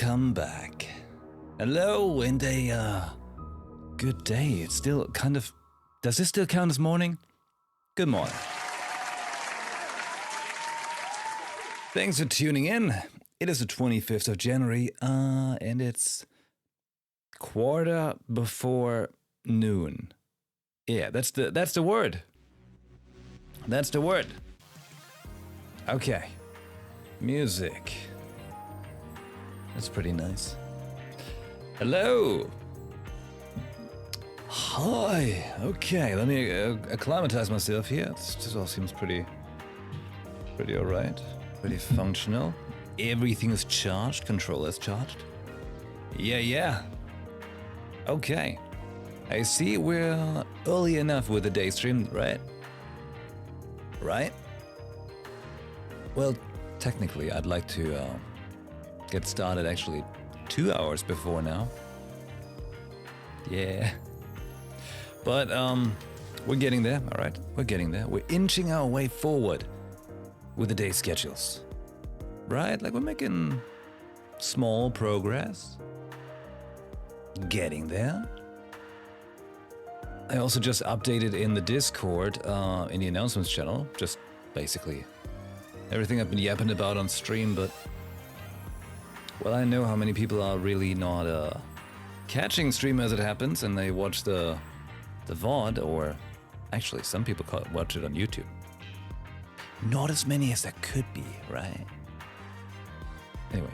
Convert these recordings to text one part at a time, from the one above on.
Welcome back. Hello, and a good day. It's still kind of... Does this still count as morning? Good morning. Thanks for tuning in. It is the 25th of January, and it's 1:15 Yeah, that's the word. That's the word. Okay. Music. That's pretty nice. Hello. Hi. Okay, let me acclimatize myself here. This all seems pretty alright. Pretty functional. Everything is charged. Controller is charged. Yeah. Okay. I see we're early enough with the day stream, right? Right? Well, technically, I'd like to get started actually 2 hours before now. Yeah. But, we're getting there, alright? We're getting there. We're inching our way forward with the day schedules. Right? Like, we're making small progress. Getting there. I also just updated in the Discord, in the announcements channel, just basically everything I've been yapping about on stream, but well, I know how many people are really not catching stream as it happens, and they watch the VOD, or actually some people watch it on YouTube. Not as many as there could be, right? Anyway.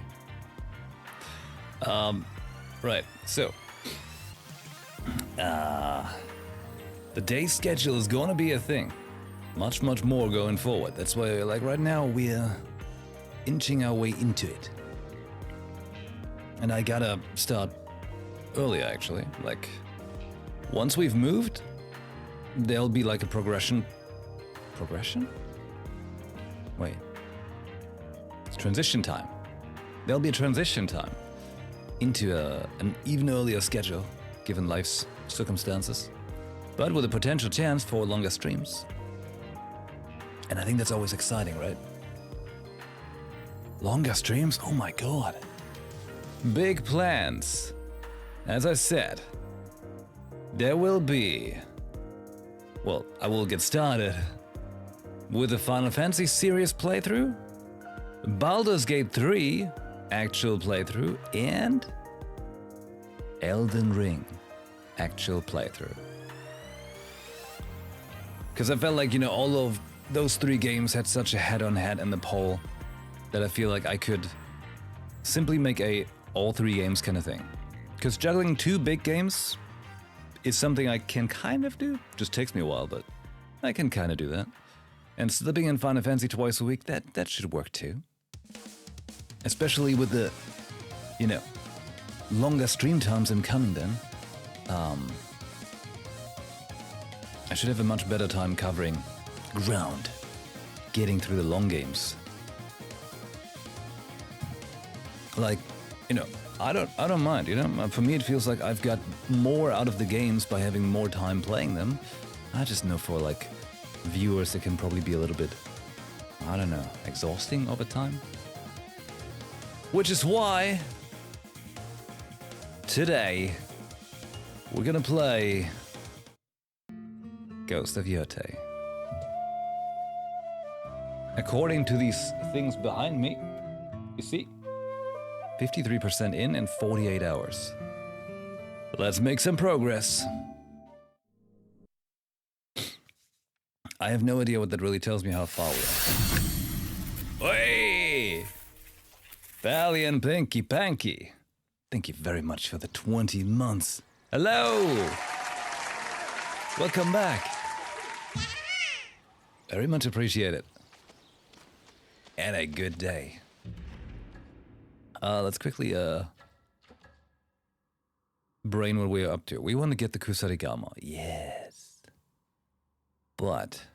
Right, so the day schedule is gonna be a thing. Much more going forward. That's why, like, right now we're inching our way into it. And I gotta start earlier, actually. Like, once we've moved, there'll be like a progression. Progression? Wait. It's transition time. There'll be a transition time into an even earlier schedule, given life's circumstances, but with a potential chance for longer streams. And I think that's always exciting, right? Longer streams? Oh my god. Big plans. As I said, there will be... Well, I will get started with the Final Fantasy series playthrough, Baldur's Gate 3 actual playthrough, and Elden Ring actual playthrough. Because I felt like, you know, all of those three games had such a head-on-head in the poll that I feel like I could simply make a all three games kind of thing. Because juggling two big games is something I can kind of do. Just takes me a while, but I can kind of do that. And slipping in Final Fantasy twice a week, that should work too. Especially with the, you know, longer stream times incoming then. I should have a much better time covering ground, getting through the long games. Like, you know, I don't mind, you know. For me, it feels like I've got more out of the games by having more time playing them. I just know for like viewers, it can probably be a little bit, I don't know, exhausting over time. Which is why today we're gonna play Ghost of Yotei. According to these things behind me, you see, 53% in 48 hours. Let's make some progress. I have no idea what that really tells me how far we are. Hey! Valiant Pinky Panky. Thank you very much for the 20 months. Hello! Welcome back. Very much appreciated. And a good day. Let's quickly brain what we're up to. We want to get the Kusarigama. Yes. But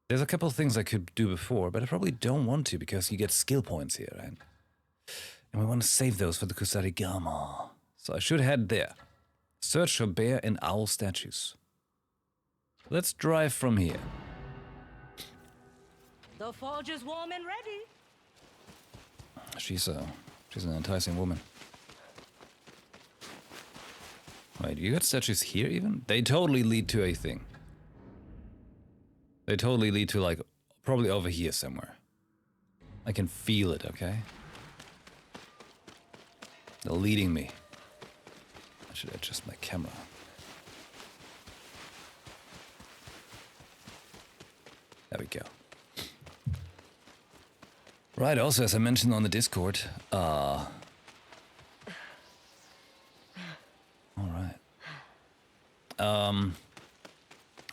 there's a couple of things I could do before, but I probably don't want to because you get skill points here, right? And we want to save those for the Kusarigama. So I should head there. Search for bear and owl statues. Let's drive from here. The forge is warm and ready. She's an enticing woman. Wait, you got statues here even? They totally lead to a thing. They totally lead to, like, probably over here somewhere. I can feel it, okay? They're leading me. I should adjust my camera. There we go. Right, also, as I mentioned on the Discord, alright.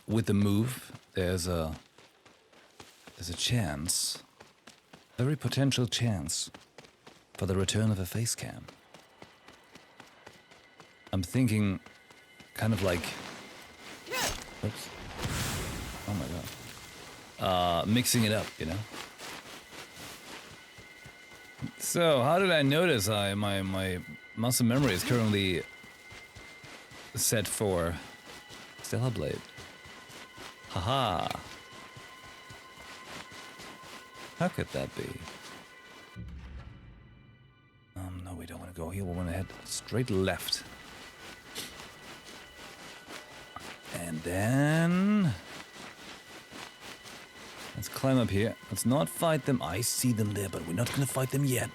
With the move, there's a chance, very potential chance, for the return of a face cam. I'm thinking, kind of like, oops, oh my god, mixing it up, you know? So, how did I notice my muscle memory is currently set for Stellar Blade? Haha. How could that be? No, we don't want to go here. We want to head straight left. And then... let's climb up here. Let's not fight them. I see them there, but we're not going to fight them yet.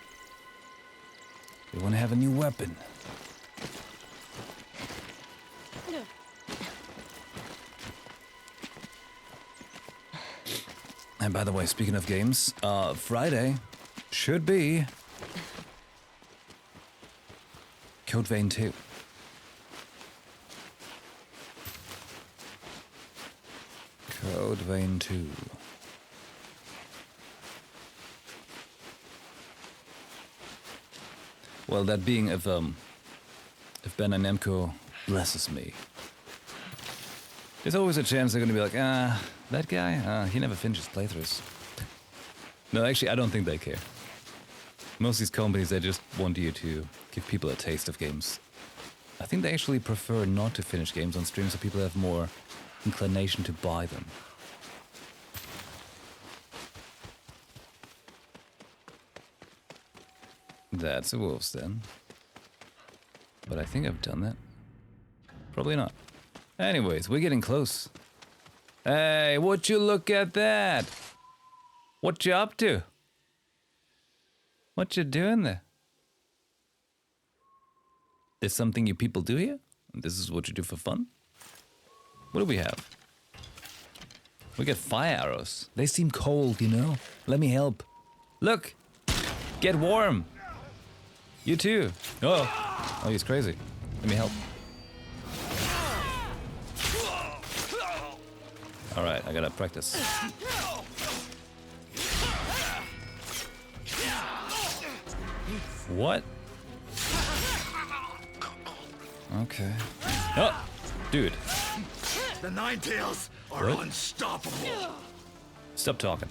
We want to have a new weapon. And by the way, speaking of games, Friday should be Code Vein 2. Code Vein 2. Well, that being if Bandai Namco blesses me, there's always a chance they're gonna be like, that guy, he never finishes playthroughs. No, actually, I don't think they care. Most of these companies, they just want you to give people a taste of games. I think they actually prefer not to finish games on stream so people have more inclination to buy them. That's a wolf's den. But I think I've done that. Probably not. Anyways, we're getting close. Hey, would you look at that? What you up to? What you doing there? There's something you people do here? This is what you do for fun? What do we have? We got fire arrows. They seem cold, you know? Let me help. Look! Get warm! You too. Oh, he's crazy. Let me help. Alright, I gotta practice. What? Okay. Oh! Dude. The Ninetales are what? unstoppable. Stop talking.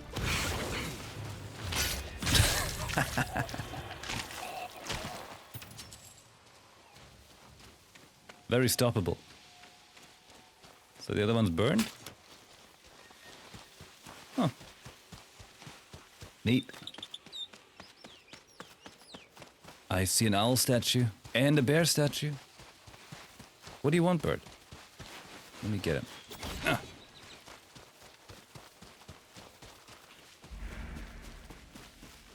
Very stoppable. So the other one's burned? Huh. Neat. I see an owl statue and a bear statue. What do you want, bird? Let me get him. Ah.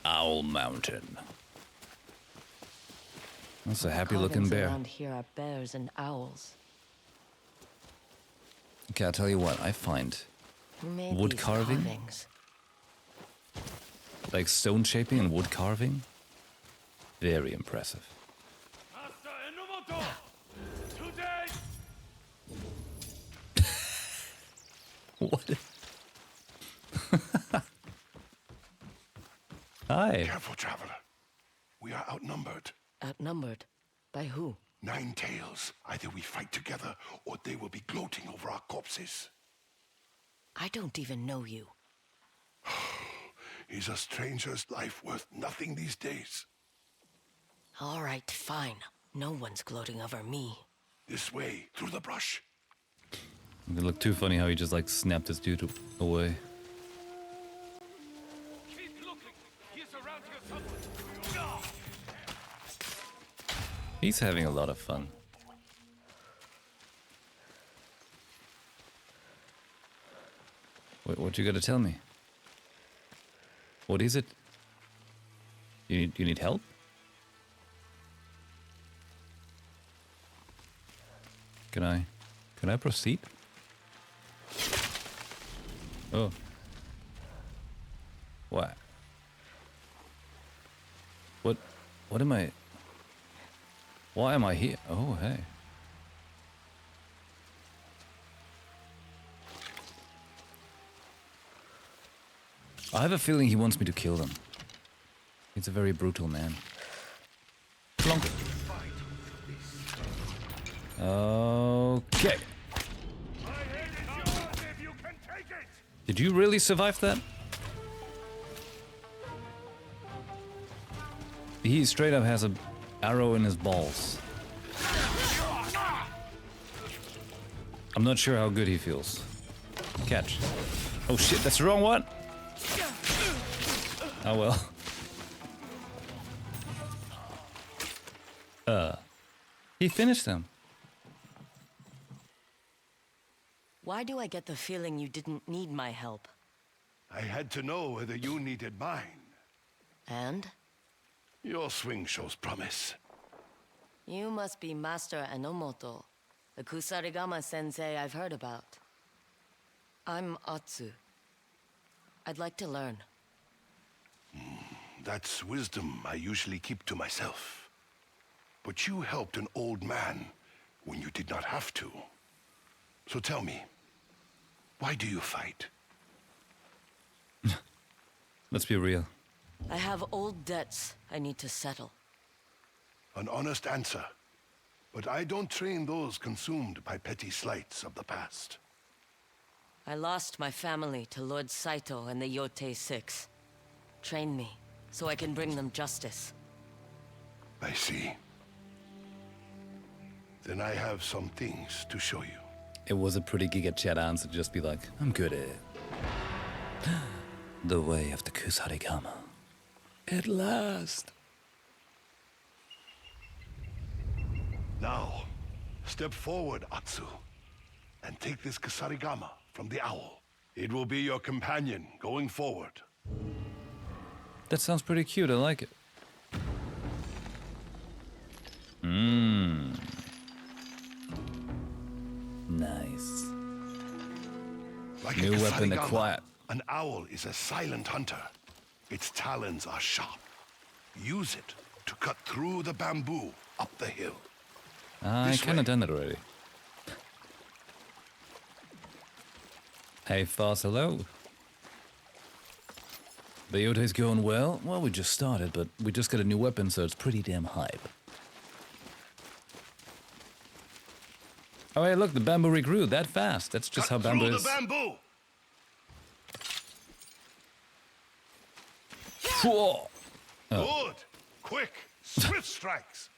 Owl Mountain. That's a happy-looking bear. Around here are bears and owls. Okay, I'll tell you what. I find wood carving, like stone shaping and wood carving, very impressive. What? Hi. Careful, traveler. We are outnumbered. Outnumbered? By who? Ninetales. Either we fight together, or they will be gloating over our corpses. I don't even know you. Is a stranger's life worth nothing these days? All right, fine. No one's gloating over me. This way, through the brush. It looked too funny how he just like snapped his dude away. Keep looking. He's around here somewhere. He's having a lot of fun. What you gotta tell me? What is it? You need help? Can I proceed? Oh. What? What am I? Why am I here? Oh, hey. I have a feeling he wants me to kill them. He's a very brutal man. Plonk. Okay. Did you really survive that? He straight up has an arrow in his balls. I'm not sure how good he feels. Catch. Oh shit, that's the wrong one! Oh well. He finished them. Why do I get the feeling you didn't need my help? I had to know whether you needed mine. And? Your swing shows promise. You must be Master Enomoto, the Kusarigama sensei I've heard about. I'm Atsu. I'd like to learn. That's wisdom I usually keep to myself. But you helped an old man when you did not have to. So tell me, why do you fight? Let's be real. I have old debts I need to settle. An honest answer. But I don't train those consumed by petty slights of the past. I lost my family to Lord Saito and the Yotei Six. Train me, so I can bring them justice. I see. Then I have some things to show you. It was a pretty Giga Chat answer to just be like, I'm good at it. The way of the Kusarigama. At last. Now, step forward, Atsu, and take this Kusarigama from the owl. It will be your companion going forward. That sounds pretty cute, I like it. Nice. Like New a weapon Kusarigama, acquired. an owl is a silent hunter. Its talons are sharp. Use it to cut through the bamboo up the hill. I This kinda way. done that already. Hey, Fast, hello. The Yotei's going well? Well, we just started, but we just got a new weapon, so it's pretty damn hype. Oh, hey, look, the bamboo regrew that fast. That's just how Cut bamboo through is. the bamboo! Whoa. Good! Quick! Swift strikes!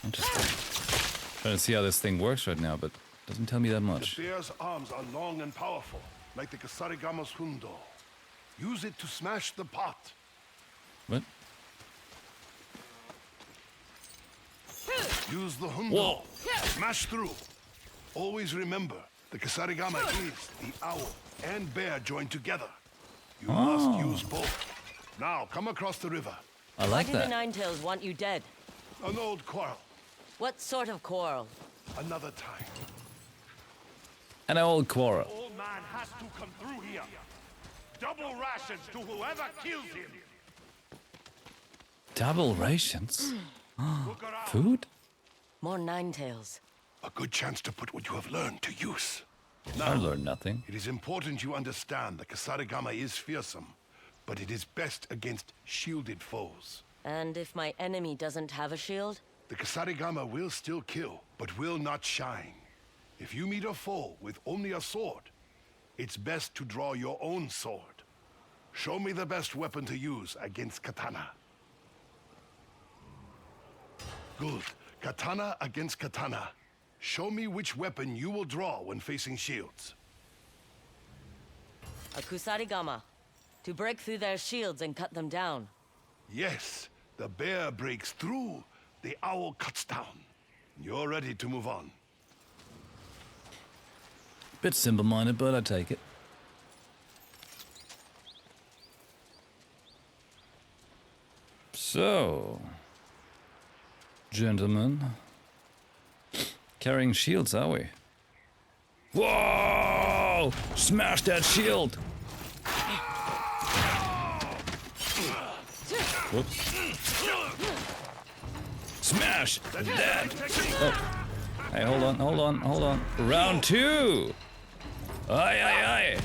I'm just trying to see how this thing works right now, but doesn't tell me that much. The bear's arms are long and powerful, like the Kusarigama's hundo. Use it to smash the pot. What? Use the hundo. Whoa. Smash through. Always remember, the Kusarigama is the owl and bear joined together. You must use both. Now, come across the river. I like Why do the that. Ninetails want you dead? An old quarrel. What sort of quarrel? Another time. An old quarrel. Old man has to come through here. Double rations to whoever kills him. Double rations? Look around. Food? More Ninetails. A good chance to put what you have learned to use. I learned nothing. It is important you understand the Kusarigama is fearsome, but it is best against shielded foes. And if my enemy doesn't have a shield? The Kusarigama will still kill, but will not shine. If you meet a foe with only a sword, it's best to draw your own sword. Show me the best weapon to use against katana. Good. Katana against katana. Show me which weapon you will draw when facing shields. A Kusarigama. To break through their shields and cut them down. Yes, the bear breaks through, the owl cuts down. You're ready to move on. Bit simple-minded, but I take it. So, gentlemen, carrying shields, are we? Whoa! Smash that shield! Whoops. Smash that! Oh. Hey, hold on. Round 2! Aye.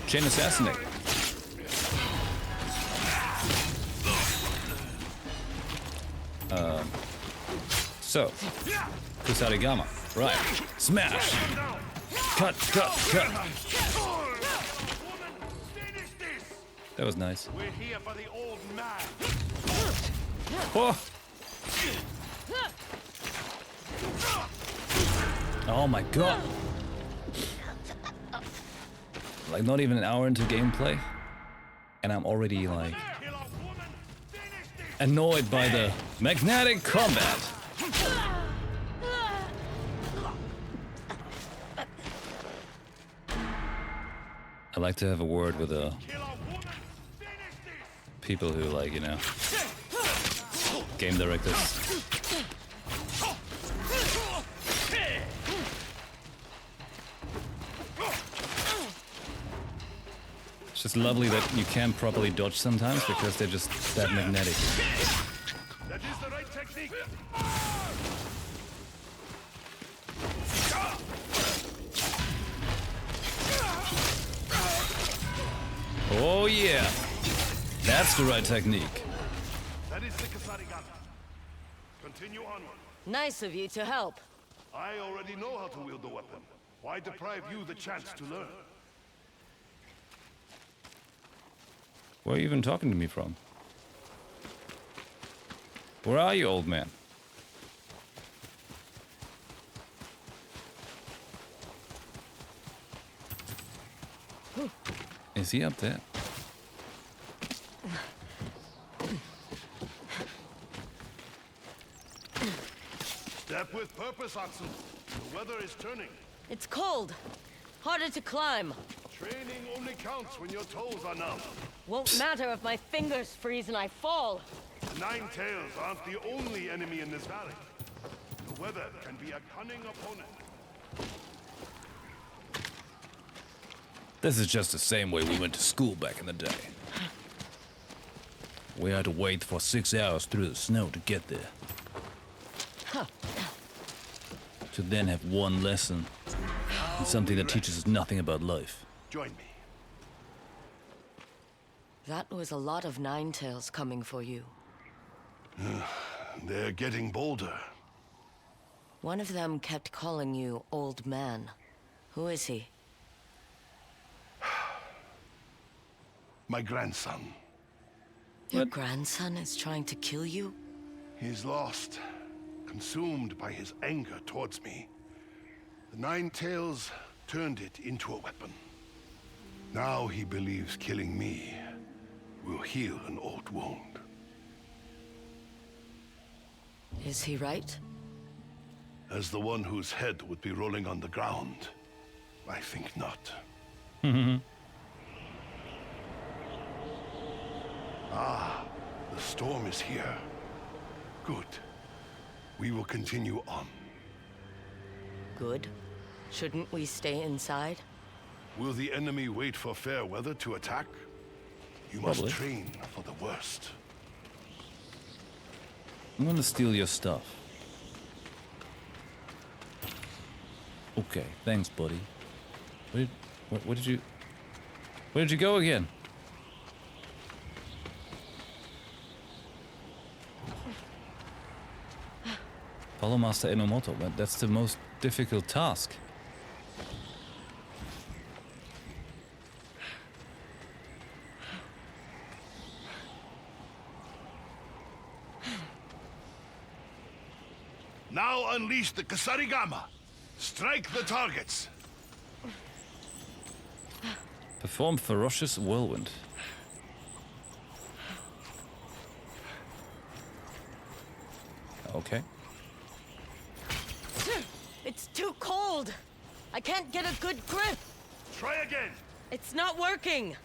Chain assassinate. So, Kusarigama, right, smash, cut. That was nice. We're here for the old man. Oh my god. Like not even an hour into gameplay, and I'm already like annoyed by the magnetic combat. I like to have a word with the people who like, you know, game directors. It's just lovely that you can't properly dodge sometimes because they're just that magnetic. That is the right technique. Oh yeah, that's the right technique. That is the Kusarigama. Continue onward. Nice of you to help. I already know how to wield the weapon. Why deprive you the chance to learn? Where are you even talking to me from? Where are you, old man? Is he up there? Step with purpose, Atsu. The weather is turning. It's cold. Harder to climb. Training only counts when your toes are numb. Won't matter if my fingers freeze and I fall. Nine tails aren't the only enemy in this valley. The weather can be a cunning opponent. This is just the same way we went to school back in the day. We had to wait for 6 hours through the snow to get there. To then have one lesson in something that teaches us nothing about life. Join me. That was a lot of nine-tails coming for you. They're getting bolder. One of them kept calling you old man. Who is he? My grandson. Your grandson is trying to kill you? He's lost, consumed by his anger towards me. The Nine Tails turned it into a weapon. Now he believes killing me will heal an old wound. Is he right? As the one whose head would be rolling on the ground, I think not. The storm is here. Good. We will continue on. Good. Shouldn't we stay inside? Will the enemy wait for fair weather to attack? You must Probably. train for the worst. I'm gonna steal your stuff. Okay, thanks, buddy. Where did you go again? Follow Master Enomoto, but that's the most difficult task. Now unleash the Kusarigama. Strike the targets. Perform ferocious whirlwind. Okay. It's too cold. I can't get a good grip. Try again. It's not working.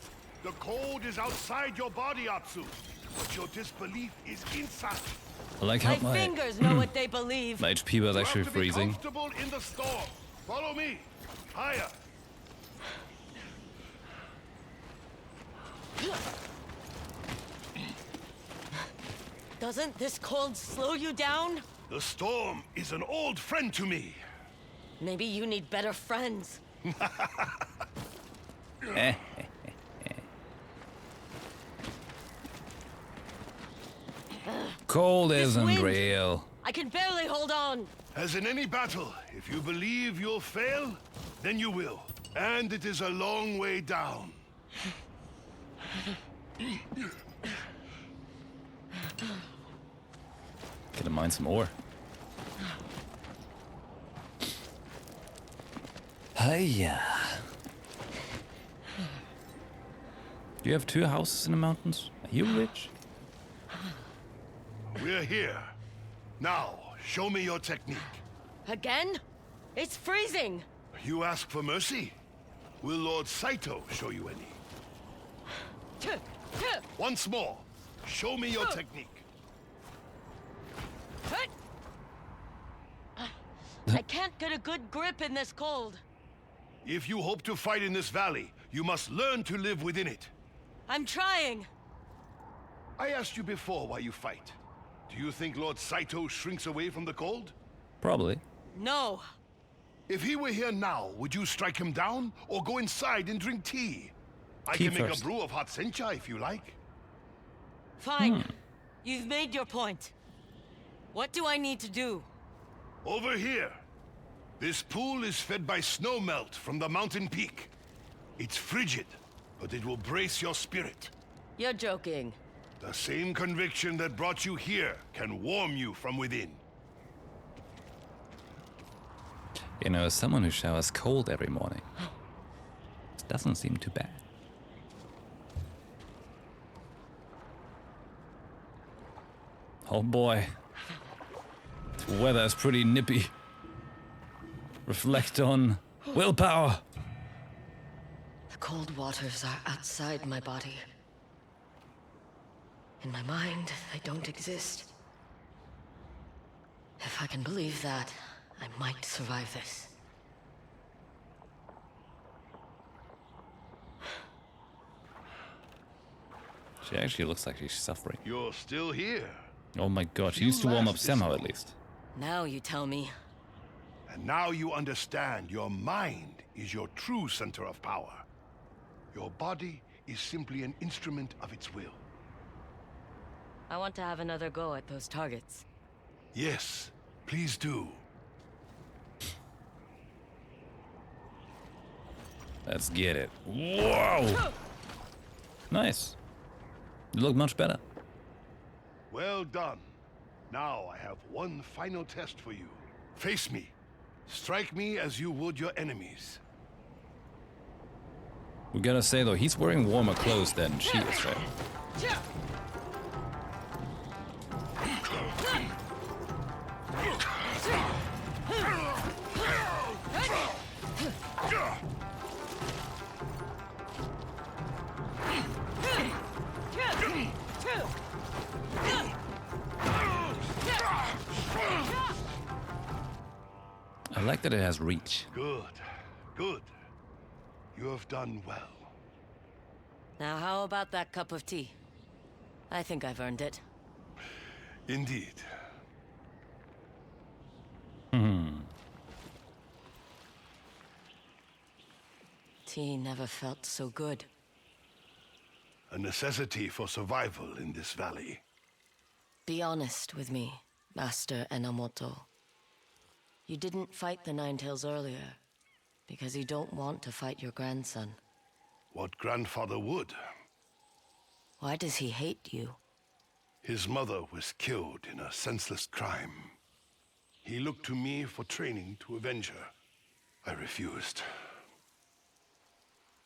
The cold is outside your body, Atsu. But your disbelief is inside. I like how My fingers know what they believe. my HP was You actually have to be freezing. comfortable in the storm. Follow me. Higher. Doesn't this cold slow you down? The storm is an old friend to me. Maybe you need better friends. Cold isn't wind. real. I can barely hold on. As in any battle, if you believe you'll fail, then you will. And it is a long way down. Gotta mine some ore. Hiya. Do you have 2 houses in the mountains? Are you rich? We're here. Now, show me your technique. Again? It's freezing. You ask for mercy? Will Lord Saito show you any? Once more, show me your technique. I can't get a good grip in this cold. If you hope to fight in this valley, you must learn to live within it. I'm trying. I asked you before why you fight. Do you think Lord Saito shrinks away from the cold? Probably. No. If he were here now, would you strike him down or go inside and drink tea? I Tea can make first. a brew of hot sencha if you like. Fine. You've made your point. What do I need to do? Over here. This pool is fed by snow melt from the mountain peak. It's frigid, but it will brace your spirit. You're joking. The same conviction that brought you here can warm you from within. You know, as someone who showers cold every morning, it doesn't seem too bad. Oh boy. The weather is pretty nippy. Reflect on willpower. The cold waters are outside my body. In my mind, they don't exist. If I can believe that, I might survive this. She actually looks like she's suffering. You're still here. Oh my god, she You needs to warm up last this somehow at long. least. Now you tell me. And now you understand your mind is your true center of power. Your body is simply an instrument of its will. I want to have another go at those targets. Yes, please do. Let's get it. Whoa! Nice. You look much better. Well done. Now I have one final test for you. Face me. Strike me as you would your enemies. We gotta say though, he's wearing warmer clothes than she is, right? I like that it has reach. Good. Good. You have done well. Now how about that cup of tea? I think I've earned it. Indeed. Tea never felt so good. A necessity for survival in this valley. Be honest with me, Master Enomoto. You didn't fight the Nine-Tails earlier, because you don't want to fight your grandson. What grandfather would? Why does he hate you? His mother was killed in a senseless crime. He looked to me for training to avenge her. I refused.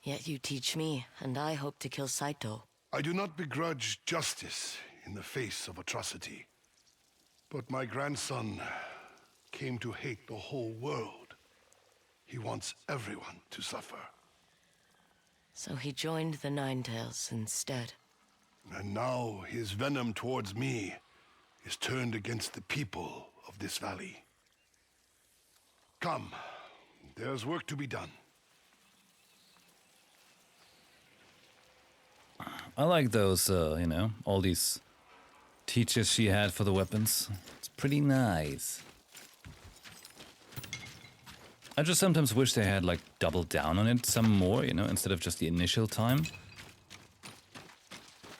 Yet you teach me, and I hope to kill Saito. I do not begrudge justice in the face of atrocity. But my grandson came to hate the whole world. He wants everyone to suffer. So he joined the Ninetales instead. And now his venom towards me is turned against the people of this valley. Come, there's work to be done. I like those, you know, all these teachers she had for the weapons. It's pretty nice. I just sometimes wish they had, like, doubled down on it some more, you know, instead of just the initial time.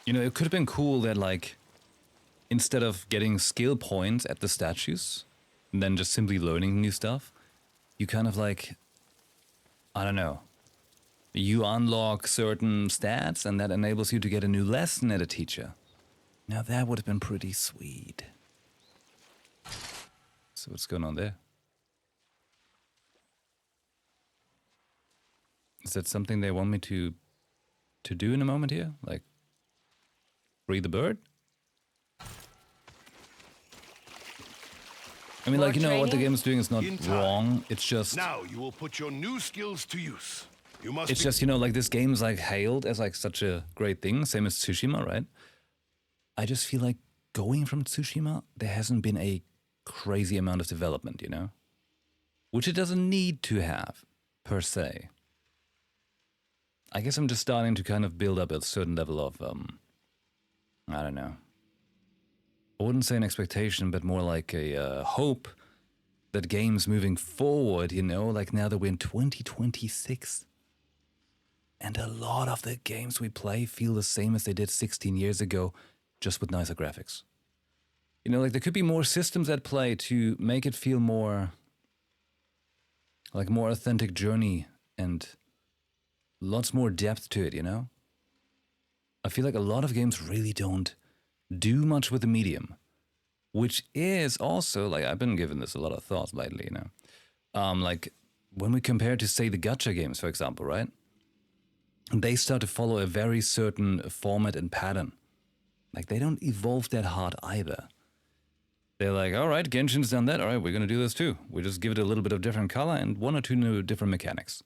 You know, it could have been cool that, like, instead of getting skill points at the statues, and then just simply learning new stuff, you kind of, like, I don't know, you unlock certain stats, and that enables you to get a new lesson at a teacher. Now that would have been pretty sweet. So what's going on there? Is that something they want me to do in a moment here? Like, free the bird? I mean, More like, you know, what the training? game is doing is not In time. wrong. It's just... Now you will put your new skills to use. You must It's be just, you know, like, this game is, like, hailed as, like, such a great thing. Same as Tsushima, right? I just feel like going from Tsushima, there hasn't been a crazy amount of development, you know? Which it doesn't need to have, per se. I guess I'm just starting to kind of build up a certain level of, I don't know. I wouldn't say an expectation, but more like a hope that games moving forward, you know, like now that we're in 2026. And a lot of the games we play feel the same as they did 16 years ago, just with nicer graphics. You know, like there could be more systems at play to make it feel more like more authentic journey and lots more depth to it, you know? I feel like a lot of games really don't do much with the medium, which is also, like, I've been giving this a lot of thought lately, you know? Like, when we compare to, say, the gacha games, for example, right? They start to follow a very certain format and pattern. Like, they don't evolve that hard either. They're like, all right, Genshin's done that, all right, we're gonna do this too. We just give it a little bit of different color and one or two new different mechanics.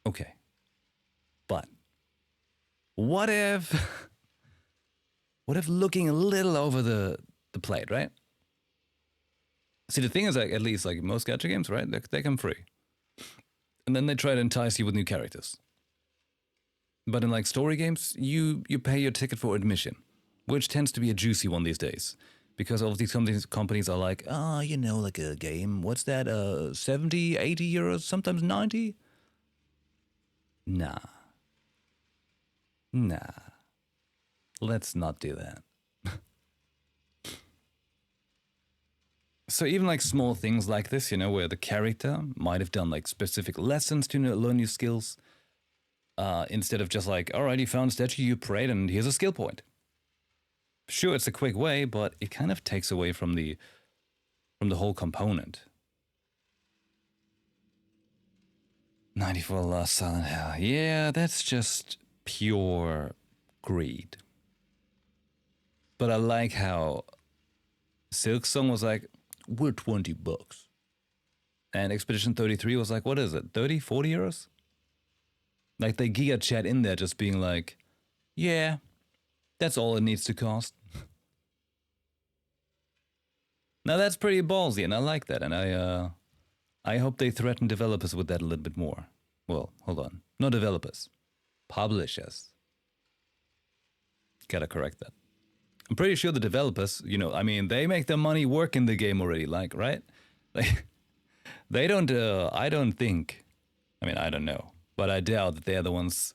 Okay. But what if looking a little over the plate, right? See, the thing is, like, at least like most gacha games, right? They come free. And then they try to entice you with new characters. But in like story games, you pay your ticket for admission, which tends to be a juicy one these days. Because all of these companies are like, you know, like a game, what's that, 70, 80 euros, sometimes 90? Nah. Let's not do that. So even like small things like this, you know, where the character might have done like specific lessons to learn new skills, instead of just like, all right, you found a statue, you prayed, and here's a skill point. Sure, it's a quick way, but it kind of takes away from the whole component. 94 Lost Silent Hill. Yeah, that's just pure greed. But I like how Silksong was like, we're $20. And Expedition 33 was like, what is it, 30, 40 euros? Like they giga chat in there just being like, yeah, that's all it needs to cost. Now that's pretty ballsy, and I like that, and I hope they threaten developers with that a little bit more. Well, hold on. Not developers. Publishers. Gotta correct that. I'm pretty sure the developers, you know, I mean, they make their money work in the game already, like, right? Like, they don't, I don't think, I mean, I don't know, but I doubt that they're the ones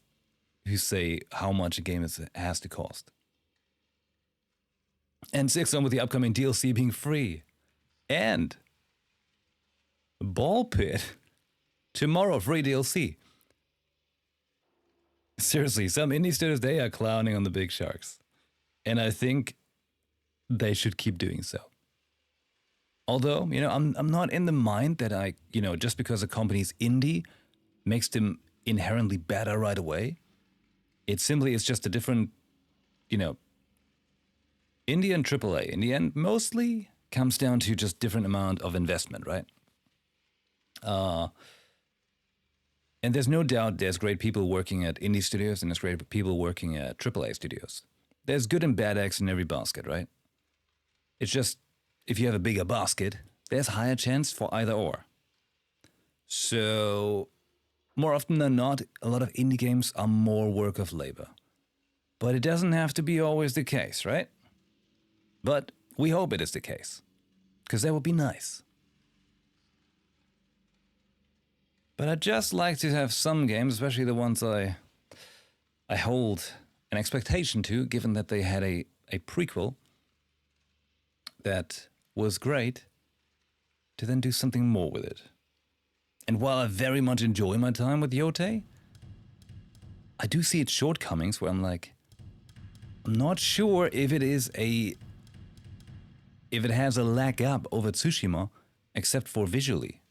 who say how much a game has to cost. And 6 on with the upcoming DLC being free. And Ball Pit. Tomorrow, free DLC. Seriously, some indie studios, they are clowning on the big sharks. And I think they should keep doing so. Although, I'm not in the mind that just because a company's indie makes them inherently better right away. It simply is just a different, indie and AAA. In the end, mostly comes down to just different amount of investment, right? And there's no doubt there's great people working at indie studios and there's great people working at AAA studios. There's good and bad eggs in every basket, right? It's just, if you have a bigger basket, there's higher chance for either or. So, more often than not, a lot of indie games are more work of labor. But it doesn't have to be always the case, right? But we hope it is the case. Because that would be nice. But I'd just like to have some games, especially the ones I hold an expectation to, given that they had a prequel that was great, to then do something more with it. And while I very much enjoy my time with Yotei, I do see its shortcomings where I'm like, I'm not sure if it has a leg up over Tsushima, except for visually.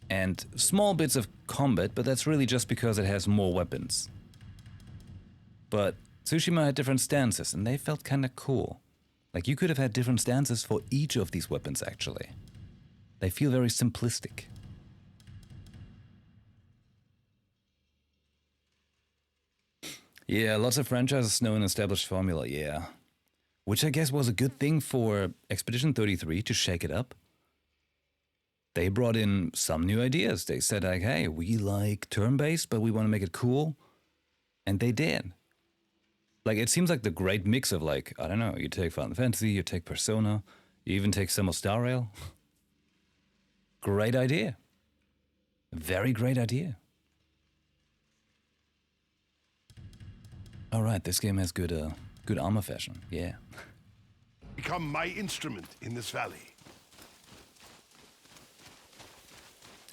And small bits of combat, but that's really just because it has more weapons. But Tsushima had different stances, and they felt kind of cool. Like, you could have had different stances for each of these weapons, actually. They feel very simplistic. Yeah, lots of franchises know an established formula, yeah. Which I guess was a good thing for Expedition 33 to shake it up. They brought in some new ideas. They said, like, hey, we like turn-based, but we want to make it cool. And they did. Like, it seems like the great mix of, like, I don't know, you take Final Fantasy, you take Persona, you even take some of Star Rail. Great idea. Very great idea. All right, this game has good armor fashion, yeah. Become my instrument in this valley.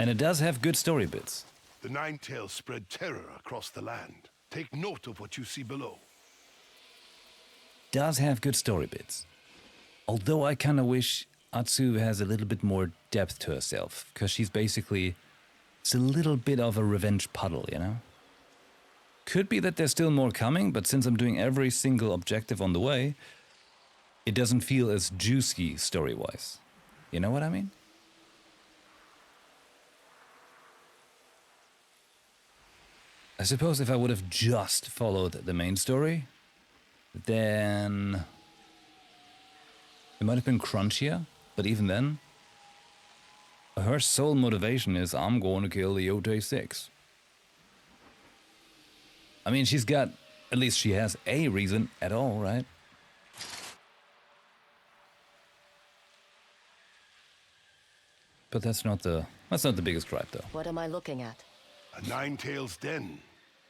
And it does have good story bits. The Nine Tails spread terror across the land. Take note of what you see below. Does have good story bits. Although I kind of wish Atsu has a little bit more depth to herself, because she's basically, it's a little bit of a revenge puddle, you know? Could be that there's still more coming, but since I'm doing every single objective on the way, it doesn't feel as juicy story-wise. You know what I mean? I suppose if I would have just followed the main story, then it might have been crunchier, but even then, her sole motivation is, I'm going to kill the Yotei 6. I mean, she's got, at least she has a reason at all, right? But that's not the biggest gripe, though. What am I looking at? A Nine Tails den.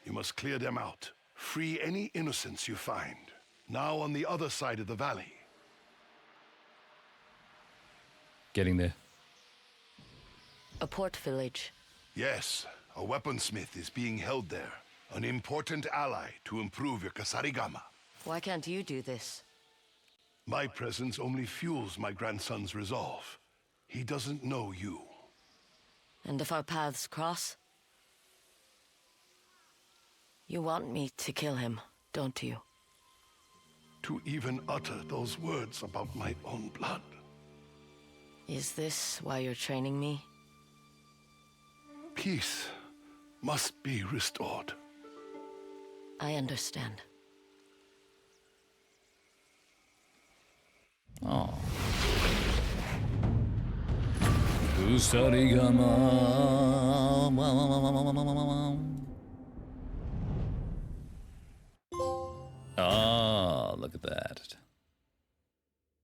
You must clear them out. Free any innocents you find. Now on the other side of the valley. Getting there. A port village. Yes, a weaponsmith is being held there. An important ally to improve your Kusarigama. Why can't you do this? My presence only fuels my grandson's resolve. He doesn't know you. And if our paths cross? You want me to kill him, don't you? To even utter those words about my own blood. Is this why you're training me? Peace must be restored. I understand. Oh. Kusarigama. Oh, look at that.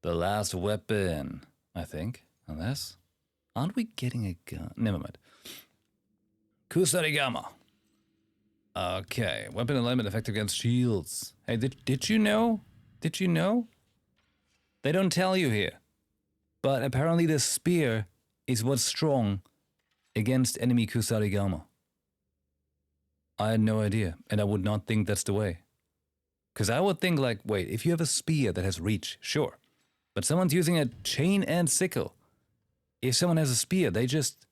The last weapon, I think. Unless, aren't we getting a gun? Never mind. Kusarigama. Okay, weapon alignment effective against shields. Hey, did you know? Did you know? They don't tell you here. But apparently the spear is what's strong against enemy Kusarigama. I had no idea, and I would not think that's the way. Because I would think like, wait, if you have a spear that has reach, sure. But someone's using a chain and sickle. If someone has a spear, they just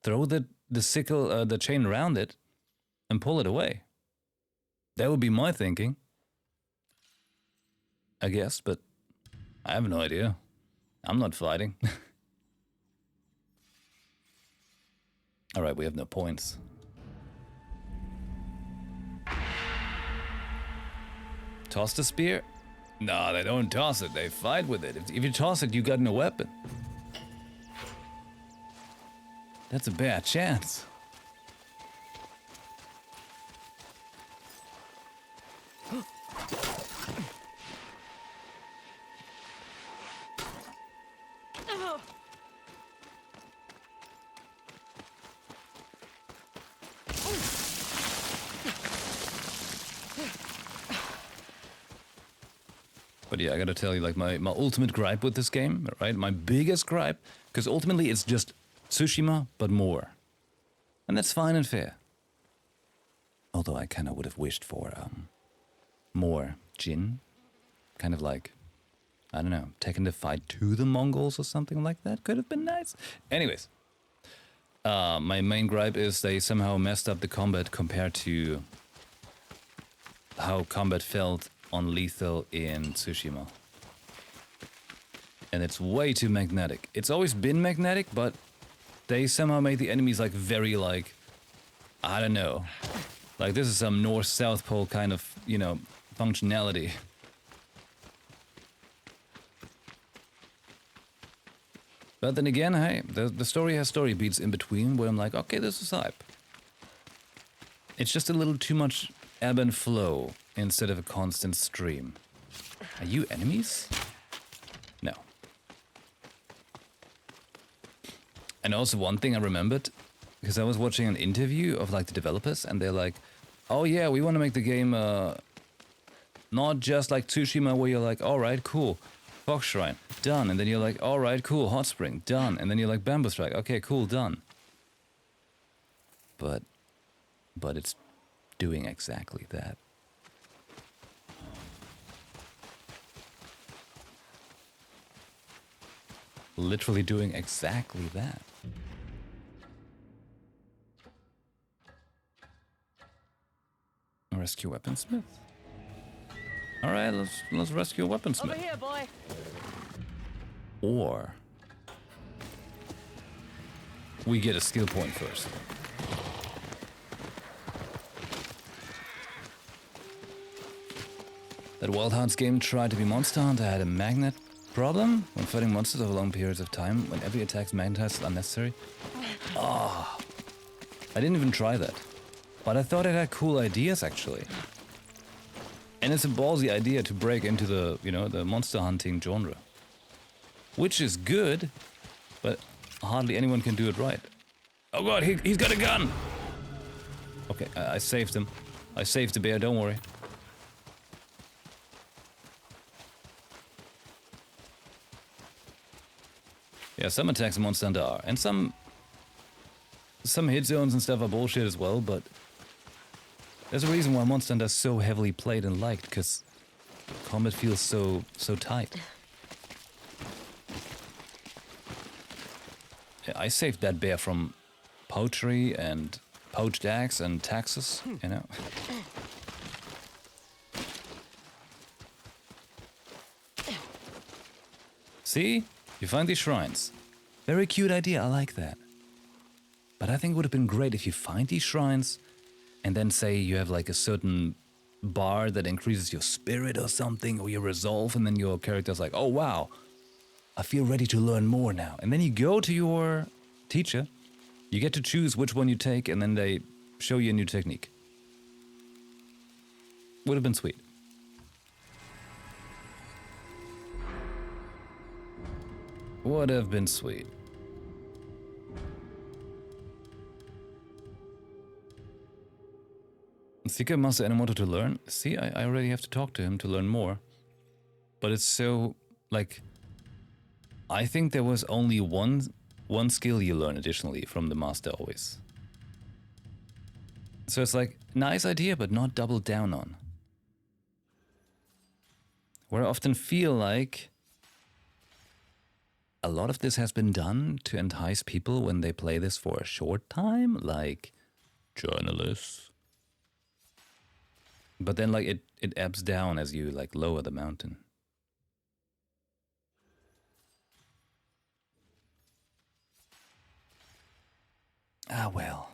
throw the sickle, the chain around it, and pull it away. That would be my thinking. I guess, but I have no idea. I'm not fighting. Alright, we have no points. Toss the spear? No, they don't toss it, they fight with it. If you toss it, you got no weapon. That's a bad chance. But yeah, I gotta tell you, like, my ultimate gripe with this game, right? My biggest gripe, because ultimately it's just Tsushima, but more. And that's fine and fair. Although I kind of would have wished for more Jin. Kind of like, I don't know, taking the fight to the Mongols or something like that. Could have been nice. Anyways, my main gripe is they somehow messed up the combat compared to how combat felt on lethal in Tsushima. And it's way too magnetic. It's always been magnetic, but they somehow made the enemies like very like, I don't know. Like this is some North-South pole kind of, you know, functionality. But then again, hey, the story has story beats in between where I'm like, okay, this is hype. It's just a little too much ebb and flow instead of a constant stream. Are you enemies? No. And also one thing I remembered, because I was watching an interview of like the developers and they're like, oh yeah, we want to make the game not just like Tsushima where you're like, alright, cool, Fox Shrine, done. And then you're like, alright, cool, Hot Spring, done. And then you're like, Bamboo Strike, okay, cool, done. But it's doing exactly that. Literally doing exactly that. Rescue Weaponsmith. All right, let's rescue a Weaponsmith. Over here, boy. Or we get a skill point first. That Wild Hearts game tried to be Monster Hunter had a magnet problem when fighting monsters over long periods of time when every attack is magnetized is unnecessary. Ah, oh, I didn't even try that. But I thought it had cool ideas actually. And it's a ballsy idea to break into the, you know, the monster hunting genre. Which is good, but hardly anyone can do it right. Oh god, he's got a gun! Okay, I saved him. I saved the bear, don't worry. Yeah, some attacks in Monster Hunter are, and some hit zones and stuff are bullshit as well, but there's a reason why Monster Hunter is so heavily played and liked, because combat feels so tight. Yeah, I saved that bear from poachery and poached axe and taxes, you know. See? You find these shrines. Very cute idea, I like that. But I think it would have been great if you find these shrines and then say you have like a certain bar that increases your spirit or something, or your resolve, and then your character's like, oh wow, I feel ready to learn more now. And then you go to your teacher, you get to choose which one you take, and then they show you a new technique. Would have been sweet. Would have been sweet. Seeker Master Enomoto to learn? See, I already have to talk to him to learn more. But it's so, like, I think there was only one skill you learn additionally from the master always. So it's like, nice idea, but not doubled down on. Where I often feel like a lot of this has been done to entice people when they play this for a short time, like journalists. But then like it ebbs down as you like lower the mountain. Ah well.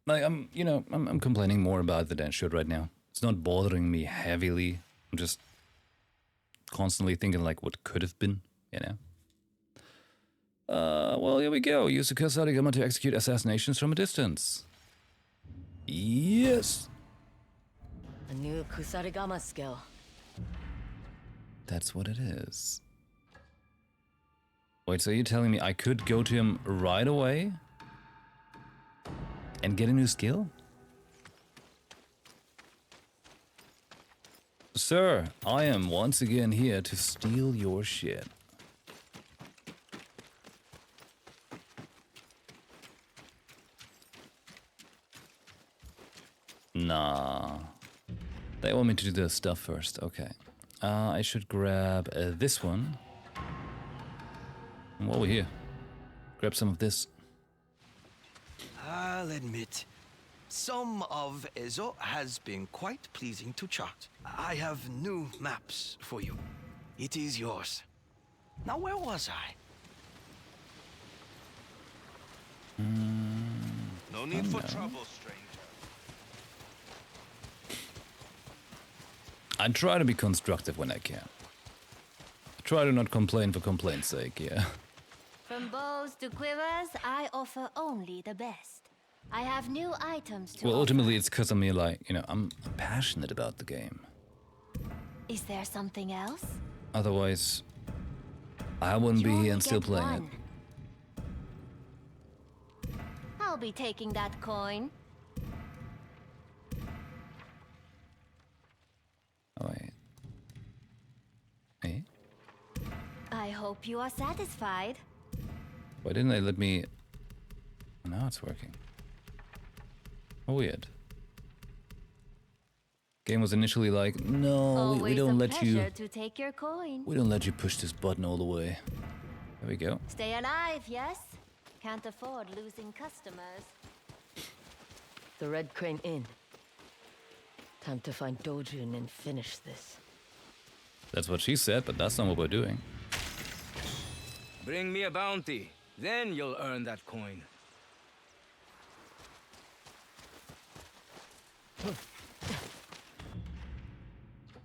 Like I'm complaining more about it than I should right now. It's not bothering me heavily. I'm just constantly thinking like what could have been, you know. Well, here we go. Use the Kusarigama to execute assassinations from a distance. Yes. A new Kusarigama skill. That's what it is. Wait, so you're telling me I could go to him right away and get a new skill? Sir, I am once again here to steal your shit. Nah. They want me to do the stuff first. Okay. I should grab this one. And while we're here, grab some of this. I'll admit, some of Ezo has been quite pleasing to chart. I have new maps for you. It is yours. Now, where was I? No need for trouble, stranger. I try to be constructive when I can. Try to not complain for complaint's sake, yeah. From bows to quivers, I offer only the best. I have new items to Well, offer. ultimately it's because I'm like, I'm passionate about the game. Is there something else? Otherwise, I wouldn't You be only here and still get playing one. I'll be taking that coin. Oh, wait. Hey? I hope you are satisfied. Why didn't they let me... Now it's working. Oh, weird. Game was initially like, no, we don't let you... Always a pleasure to take your coin. We don't let you push this button all the way. There we go. Stay alive, yes? Can't afford losing customers. The Red Crane Inn. Time to find Dojun and finish this. That's what she said, but that's not what we're doing. Bring me a bounty, then you'll earn that coin.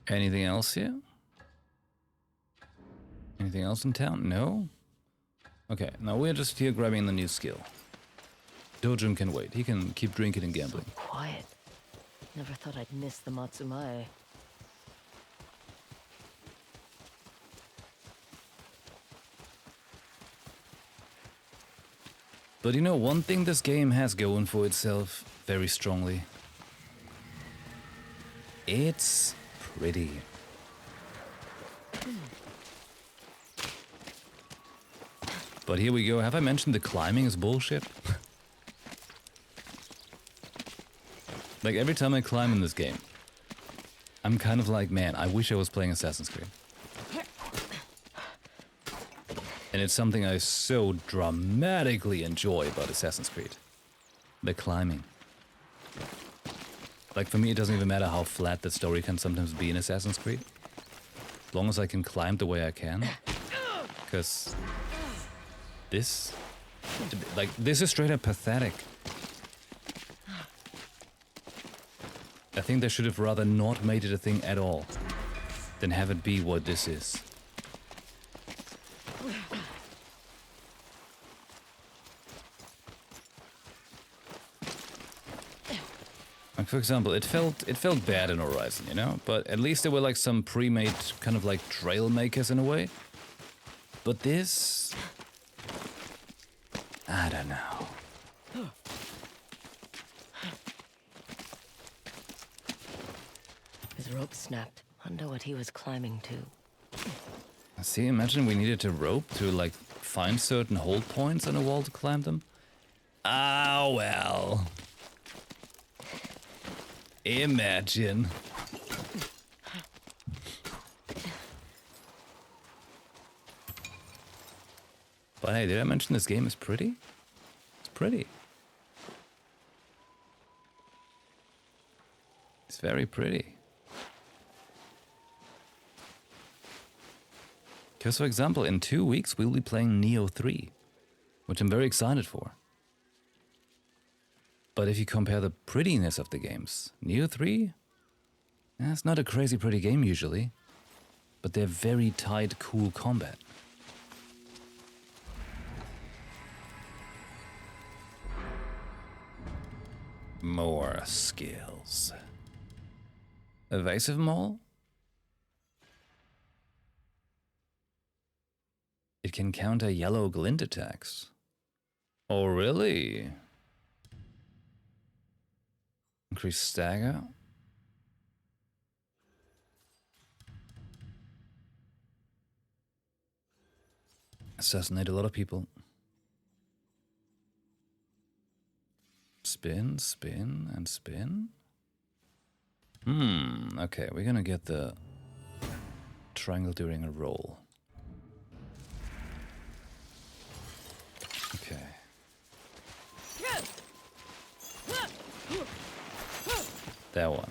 Anything else here? Anything else in town? No? Okay, now we're just here grabbing the new skill. Dojun can wait. He can keep drinking and gambling. Quiet. Never thought I'd miss the Matsumae. But you know, one thing this game has going for itself very strongly. It's pretty. But here we go. Have I mentioned the climbing is bullshit? Like every time I climb in this game, I'm kind of like, man, I wish I was playing Assassin's Creed. And it's something I so dramatically enjoy about Assassin's Creed. The climbing. Like for me, it doesn't even matter how flat the story can sometimes be in Assassin's Creed. As long as I can climb the way I can. Because this is straight up pathetic. I think they should have rather not made it a thing at all than have it be what this is. Like for example, it felt bad in Horizon, you know? But at least there were like some pre-made kind of like trail makers in a way. But this... I don't know. His rope snapped. Wonder what he was climbing to. See, imagine we needed a rope to like find certain hold points on a wall to climb them. Ah, well. Imagine. But hey, did I mention this game is pretty? It's pretty. It's very pretty. Because, for example, in 2 weeks we'll be playing Neo 3, which I'm very excited for. But if you compare the prettiness of the games, Neo 3, it's not a crazy pretty game usually, but they're very tight, cool combat. More skills. Evasive Maul? It can counter yellow glint attacks. Oh, really? Increase stagger? Assassinate a lot of people. Spin, spin, and spin? Okay, we're gonna get the triangle during a roll. Okay. That one.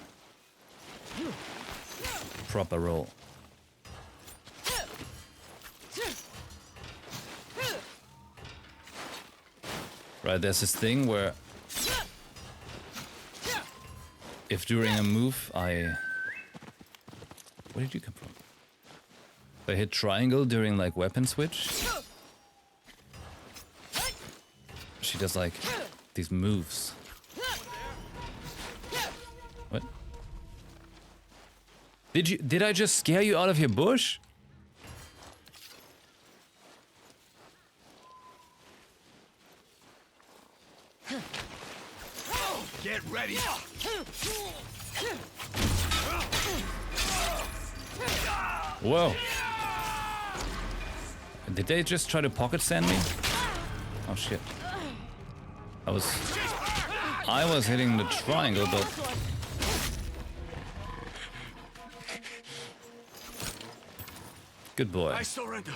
Proper roll. Right, there's this thing where if during a move I... Where did you come from? If I hit triangle during like weapon switch, she does like these moves. What? Did I just scare you out of your bush? Get ready. Whoa. Did they just try to pocket sand me? Oh shit. I was hitting the triangle, but good boy. I surrender.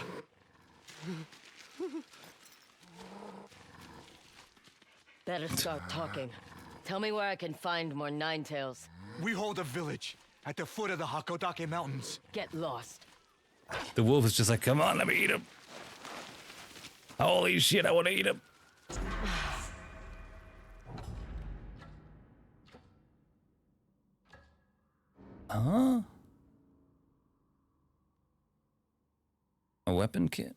Better start talking. Tell me where I can find more Ninetails. We hold a village at the foot of the Hakodake Mountains. Get lost. The wolf is just like, come on, let me eat him. Holy shit, I want to eat him. Huh? A weapon kit?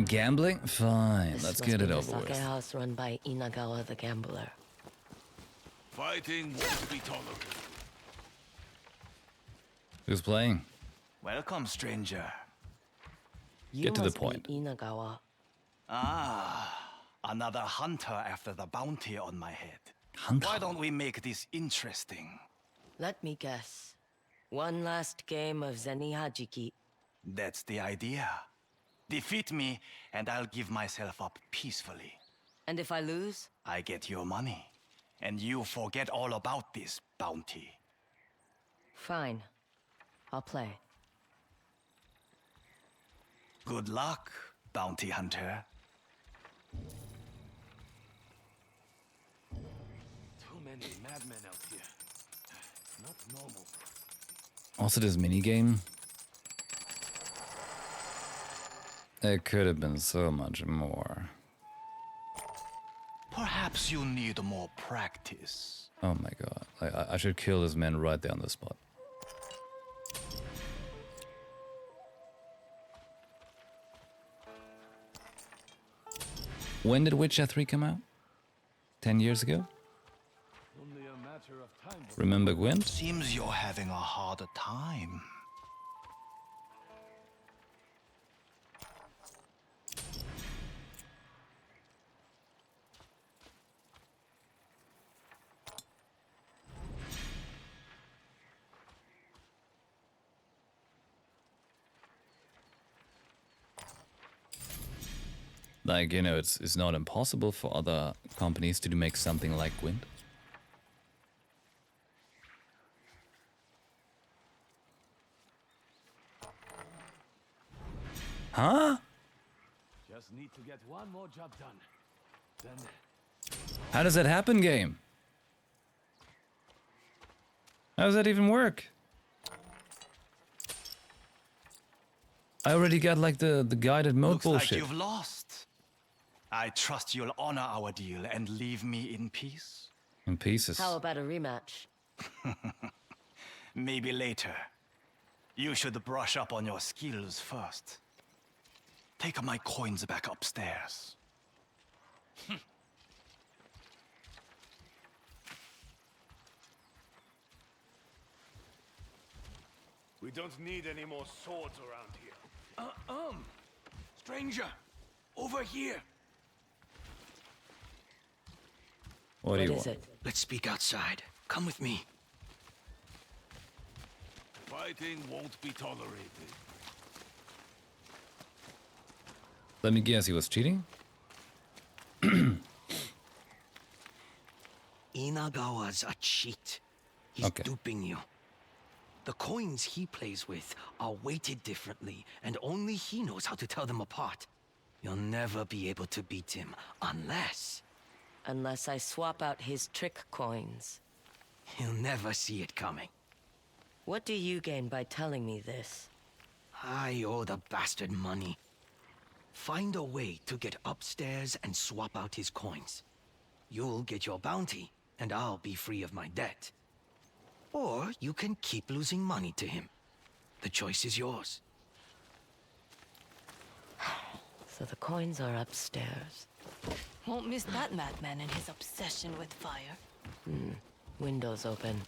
Gambling? Fine, This let's must get be it the over sake with. house run by Inagawa the gambler. Fighting won't be tolerated. Who's playing? Welcome, stranger. You Get to the must be point. Inagawa. Another hunter after the bounty on my head. Hunter? Why don't we make this interesting? Let me guess. One last game of Zeni Hajiki. That's the idea. Defeat me, and I'll give myself up peacefully. And if I lose? I get your money, and you forget all about this bounty. Fine. I'll play. Good luck, bounty hunter. Too many madmen out here. Not normal. Also, this minigame. It could have been so much more. Perhaps you need more practice. Oh my god. I should kill this man right there on the spot. When did Witcher 3 come out? 10 years ago? Only a matter of time. Remember Gwent? Seems you're having a harder time. Like, you know, it's not impossible for other companies to make something like Gwent. Huh? Just need to get one more job done. Then How does that happen, game? How does that even work? I already got like the guided mode Looks bullshit. like you've lost. I trust you'll honor our deal and leave me in peace. In pieces. How about a rematch? Maybe later. You should brush up on your skills first. Take my coins back upstairs. we don't need any more swords around here. Stranger, over here. What do you What is want? it? Let's speak outside. Come with me. Fighting won't be tolerated. Let me guess, he was cheating? Inagawa's a cheat. He's Okay. duping you. The coins he plays with are weighted differently, and only he knows how to tell them apart. You'll never be able to beat him unless Unless I swap out his trick coins. he'll never see it coming. What do you gain by telling me this? I owe the bastard money. Find a way to get upstairs and swap out his coins. You'll get your bounty, and I'll be free of my debt. Or you can keep losing money to him. The choice is yours. So the coins are upstairs. Won't miss that madman and his obsession with fire. Windows open.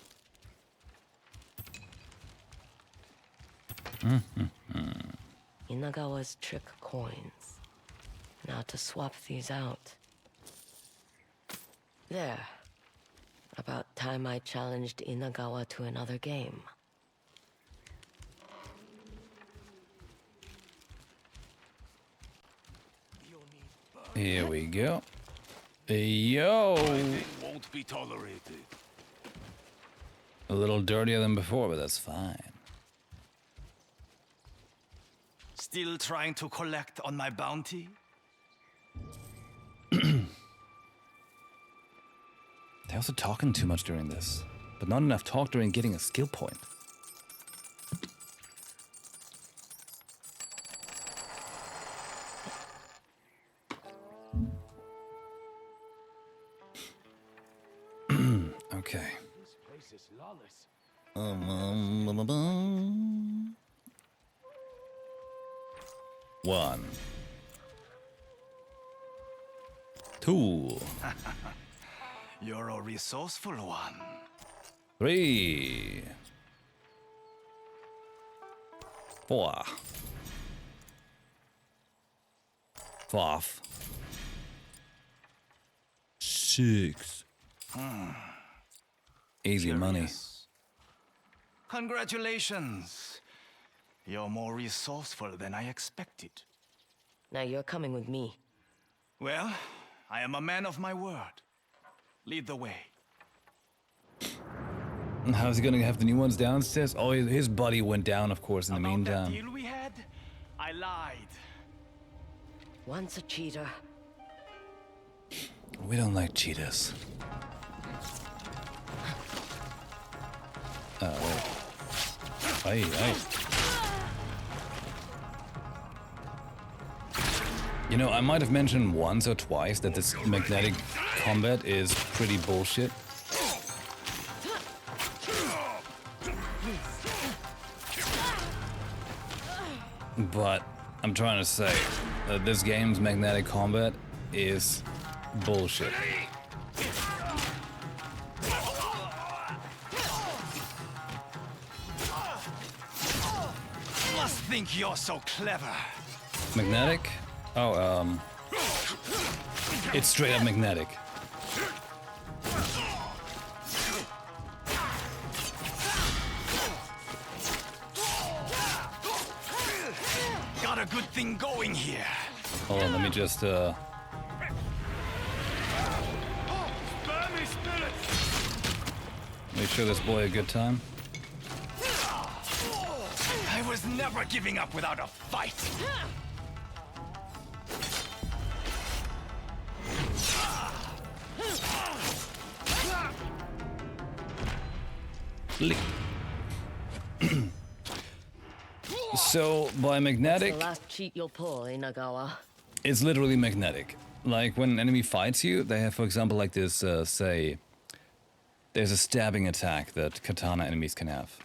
Inagawa's trick coins. Now to swap these out. There. About time I challenged Inagawa to another game. Here we go. Yo! Fighting won't be tolerated. A little dirtier than before, but that's fine. Still trying to collect on my bounty? They're also talking too much during this, but not enough talk during getting a skill point. Okay. This place is lawless. One. Two. You're a resourceful one. 3. 4. 5. 6. Easy money. Curious. Congratulations. You're more resourceful than I expected. Now you're coming with me. Well, I am a man of my word. Lead the way. And how's he gonna have the new ones downstairs? Oh, his buddy went down, of course, in the About that meantime. deal we had, I lied. Once a cheater. We don't like cheaters. Oh, wait. Aye. You know, I might have mentioned once or twice that this magnetic combat is pretty bullshit. But I'm trying to say that this game's magnetic combat is bullshit. Must think you're so clever. Magnetic? Oh, it's straight up magnetic. Got a good thing going here. Hold on, let me just, Spare me, spirits! make sure this boy a good time. I was never giving up without a fight. Lick. So, by magnetic, The last cheat you'll pull, Inagawa. it's literally magnetic. Like, when an enemy fights you, they have, for example, like this, say, there's a stabbing attack that katana enemies can have.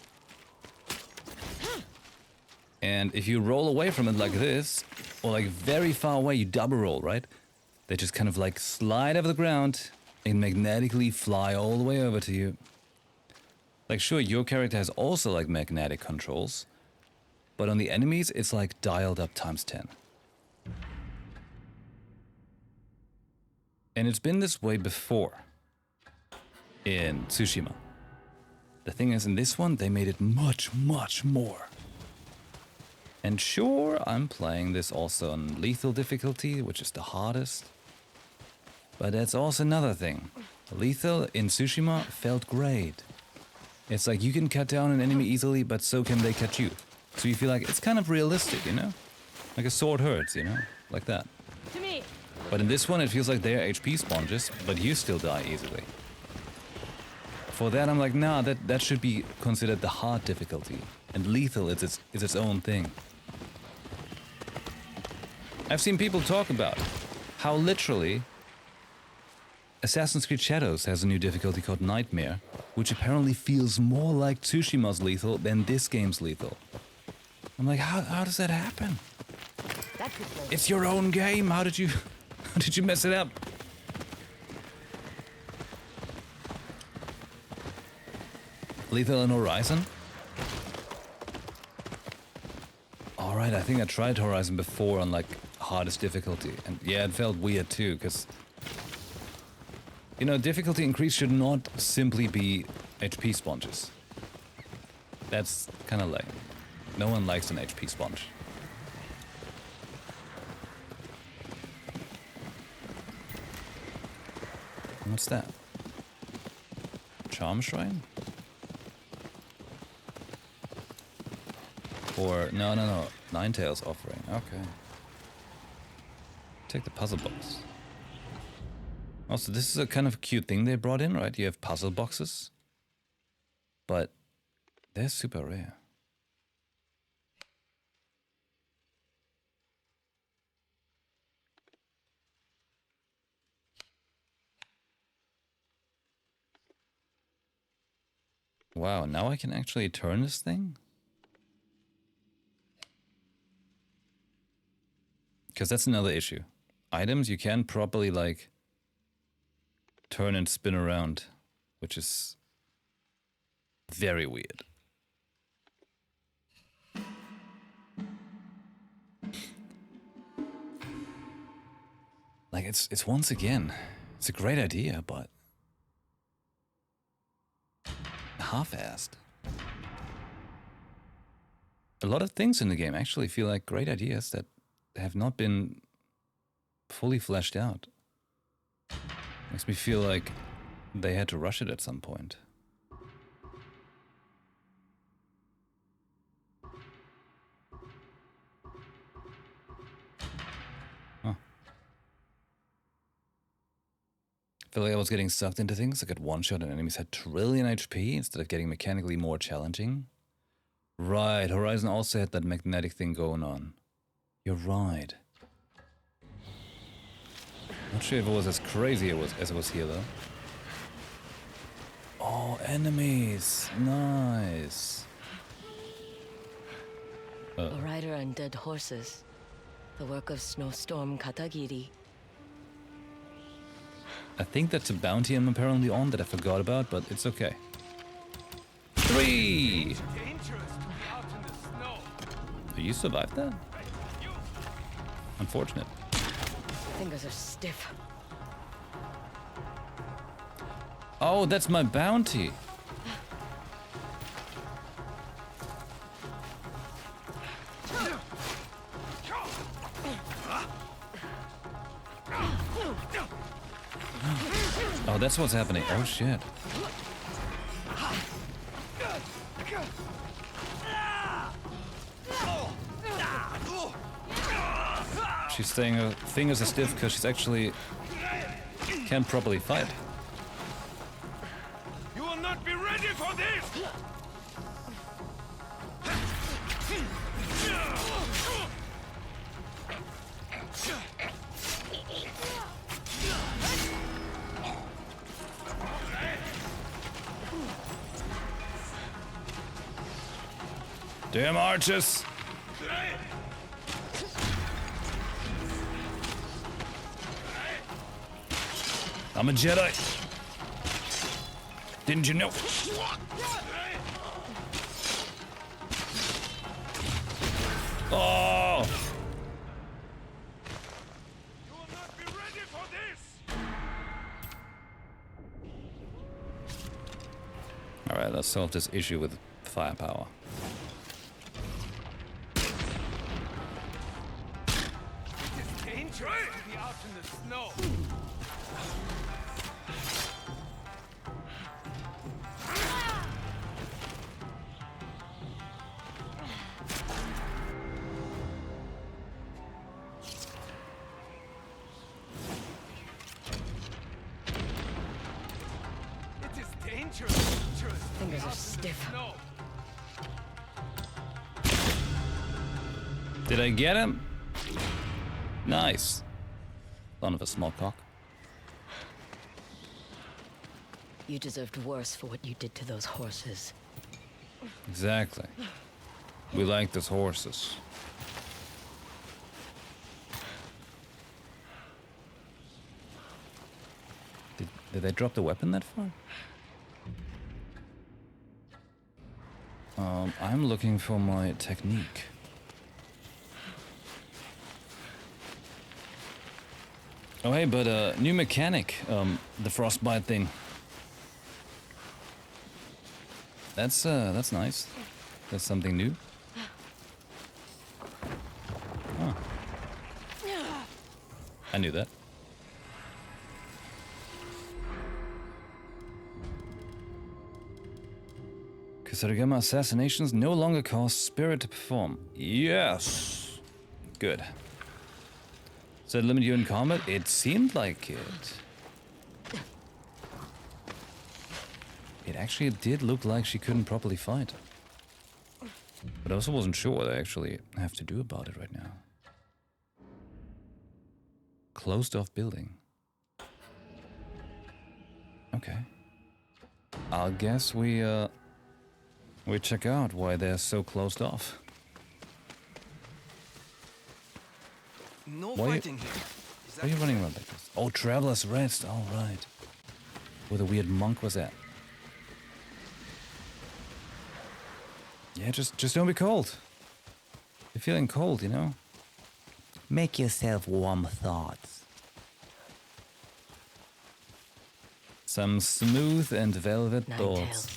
And if you roll away from it like this, or like very far away, you double roll, right? They just kind of like slide over the ground and magnetically fly all the way over to you. Like, sure, your character has also like magnetic controls, but on the enemies, it's like dialed up times 10. And it's been this way before in Tsushima. The thing is, in this one, they made it much, much more. And sure, I'm playing this also on lethal difficulty, which is the hardest. But that's also another thing. Lethal in Tsushima felt great. It's like you can cut down an enemy easily, but so can they cut you. So you feel like it's kind of realistic, you know? Like a sword hurts, you know? Like that. To me. But in this one, it feels like they are HP sponges, but you still die easily. For that, I'm like, nah, that should be considered the hard difficulty. And lethal is its own thing. I've seen people talk about how literally Assassin's Creed Shadows has a new difficulty called Nightmare, which apparently feels more like Tsushima's lethal than this game's lethal. I'm like, how does that happen? It's your own game. How did you mess it up? Lethal in Horizon? Alright, I think I tried Horizon before on like hardest difficulty, and yeah, it felt weird too, because you know, difficulty increase should not simply be HP sponges. That's kind of lame. No one likes an HP sponge. What's that? Charm Shrine? Or, no. Ninetales offering, okay. Take the puzzle box. Also, this is a kind of cute thing they brought in, right? You have puzzle boxes. But they're super rare. Wow, now I can actually turn this thing? Because that's another issue. Items you can't properly, like, turn and spin around, which is very weird. Like, it's once again, it's a great idea, but half-assed. A lot of things in the game actually feel like great ideas that have not been fully fleshed out. Makes me feel like they had to rush it at some point. Huh. I feel like I was getting sucked into things. I got one shot and enemies had trillion HP instead of getting mechanically more challenging. Right, Horizon also had that magnetic thing going on. You're right. Not sure if it was as crazy as it was here though. Oh, enemies! Nice. A rider on dead horses. The work of Snowstorm Katagiri. I think that's a bounty I'm apparently on that I forgot about, but it's okay. 3! You survived that? Unfortunate. Fingers are stiff. Oh, that's my bounty. Oh, that's what's happening. Oh, shit. She's saying her fingers are stiff because she's actually can't properly fight. You will not be ready for this! Damn archers! I'm a Jedi. Didn't you know? Oh! You will not be ready for this! Alright, let's solve this issue with firepower. It's dangerous to be out in the snow. It is dangerous. Fingers are stiff. No. Did I get him? Nice. Son of a small cock. You deserved worse for what you did to those horses. Exactly. We like those horses. Did they drop the weapon that far? I'm looking for my technique. Oh hey, but new mechanic, the frostbite thing. That's nice. That's something new. Huh. I knew that. Kusarigama assassinations no longer cause spirit to perform. Yes! Good. Does that limit you in combat? It seemed like it. It actually did look like she couldn't properly fight. But I also wasn't sure what I actually have to do about it right now. Closed off building. Okay. I guess we check out why they're so closed off. No Why fighting here. Is Why are you running around like this? Oh, Traveler's Rest. All right. Where the weird monk was at. Yeah, just don't be cold. You're feeling cold, you know? Make yourself warm thoughts. Some smooth and velvet Nine thoughts. tails.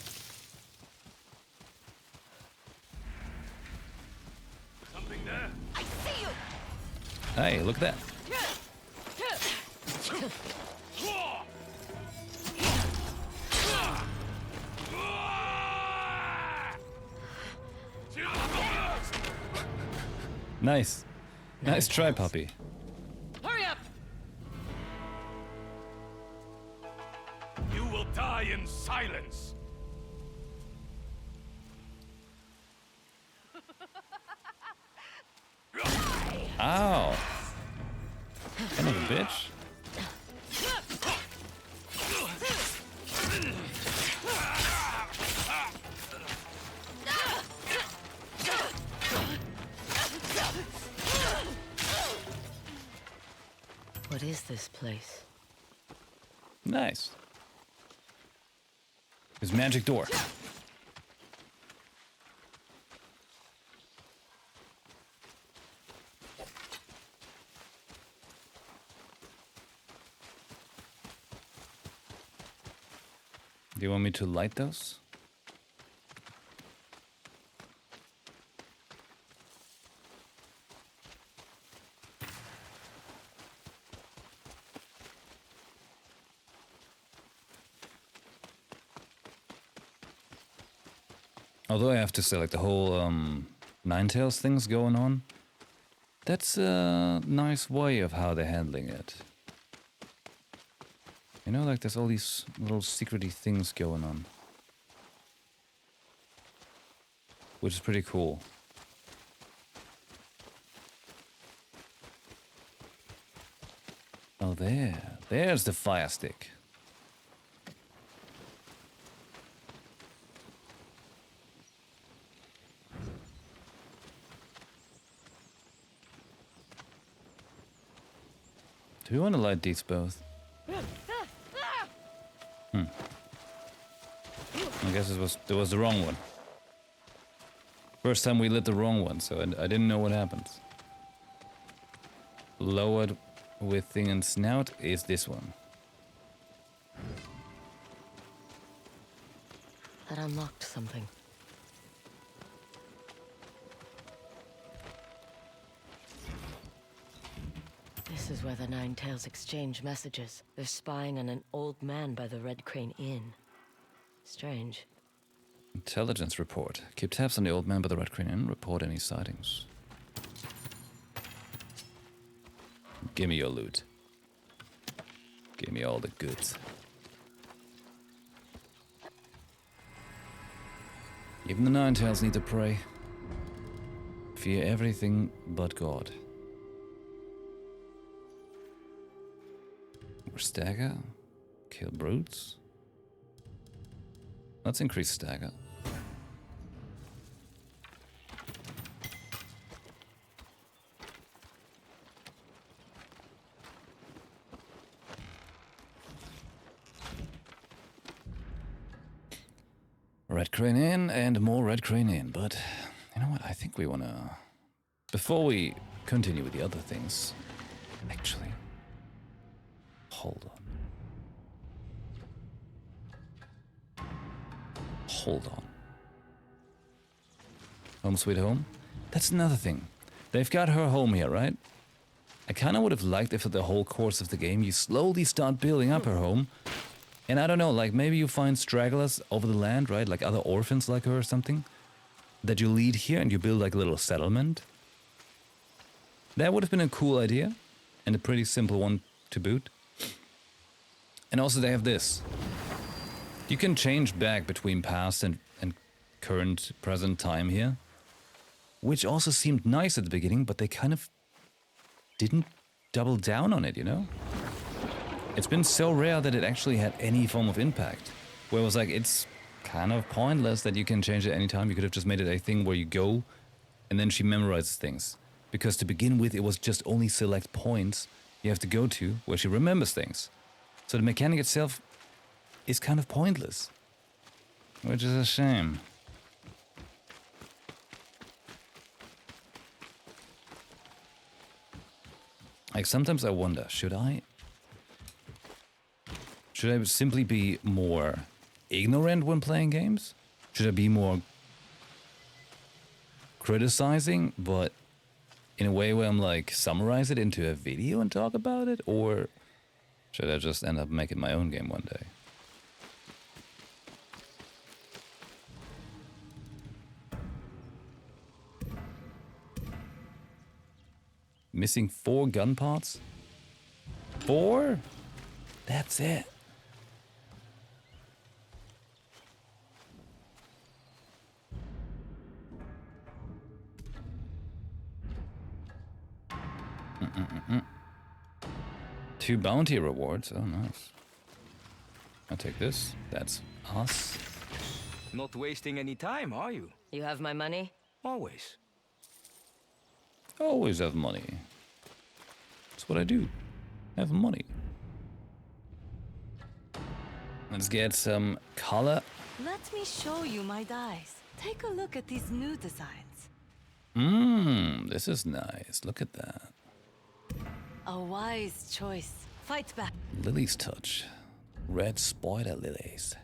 Something there? I see you! Hey, look at that. Nice. Nice try, puppy. Hurry up! You will die in silence. Ow. Son of a bitch. What is this place? Nice. His magic door. Do you want me to light those? Although I have to say, like, the whole Ninetales thing's going on, that's a nice way of how they're handling it. You know, like, there's all these little secrety things going on. which is pretty cool. Oh, there's the fire stick. Do we want to light these both? I guess it was the wrong one. First time we lit the wrong one, so I didn't know what happens. Lowered with thing and snout is this one. That unlocked something. This is where the Nine Tails exchange messages. They're spying on an old man by the Red Crane Inn. Strange. Intelligence report. Keep tabs on the old man by the Red Crane Inn. Report any sightings. Give me your loot. Give me all the goods. Even the Nine Tails need to pray. Fear everything but God. More stagger. Kill brutes. Let's increase stagger. Red Crane in and more Red Crane in, but you know what? I think we wanna... Before we continue with the other things, actually, hold on. Hold on. Home sweet home? That's another thing. They've got her home here, right? I kinda would have liked if at the whole course of the game you slowly start building up her home. And I don't know, like maybe you find stragglers over the land, right? Like other orphans like her or something. That you lead here and you build like a little settlement. That would have been a cool idea. And a pretty simple one to boot. And also they have this. You can change back between past and current, present time here. Which also seemed nice at the beginning, but they kind of didn't double down on it, you know? It's been so rare that it actually had any form of impact. Where it was like, it's kind of pointless that you can change it anytime. You could have just made it a thing where you go and then she memorizes things. Because to begin with, it was just only select points you have to go to where she remembers things. So the mechanic itself is kind of pointless. Which is a shame. Like sometimes I wonder, should I simply be more ignorant when playing games? Should I be more criticizing, but in a way where I'm like, summarize it into a video and talk about it? Or should I just end up making my own game one day? Missing 4 gun parts? 4? That's it. Two bounty rewards. Oh, nice. I'll take this. That's us. Not wasting any time, are you? You have my money? Always. Always have money. That's what I do. Have money. Let's get some color. Let me show you my dice. Take a look at these new designs. This is nice. Look at that. A wise choice. Fight back. Lily's touch. Red spider lilies.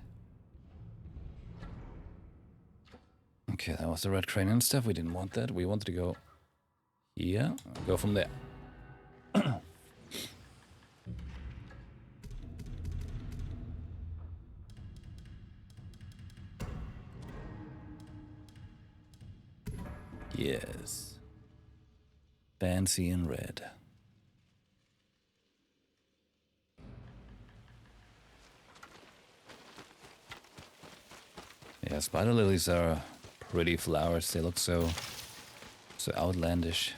Okay, that was the red crane and stuff. We didn't want that. We wanted to go here. Go from there. Yes. Fancy in red. Yeah, spider lilies are pretty flowers. They look so outlandish.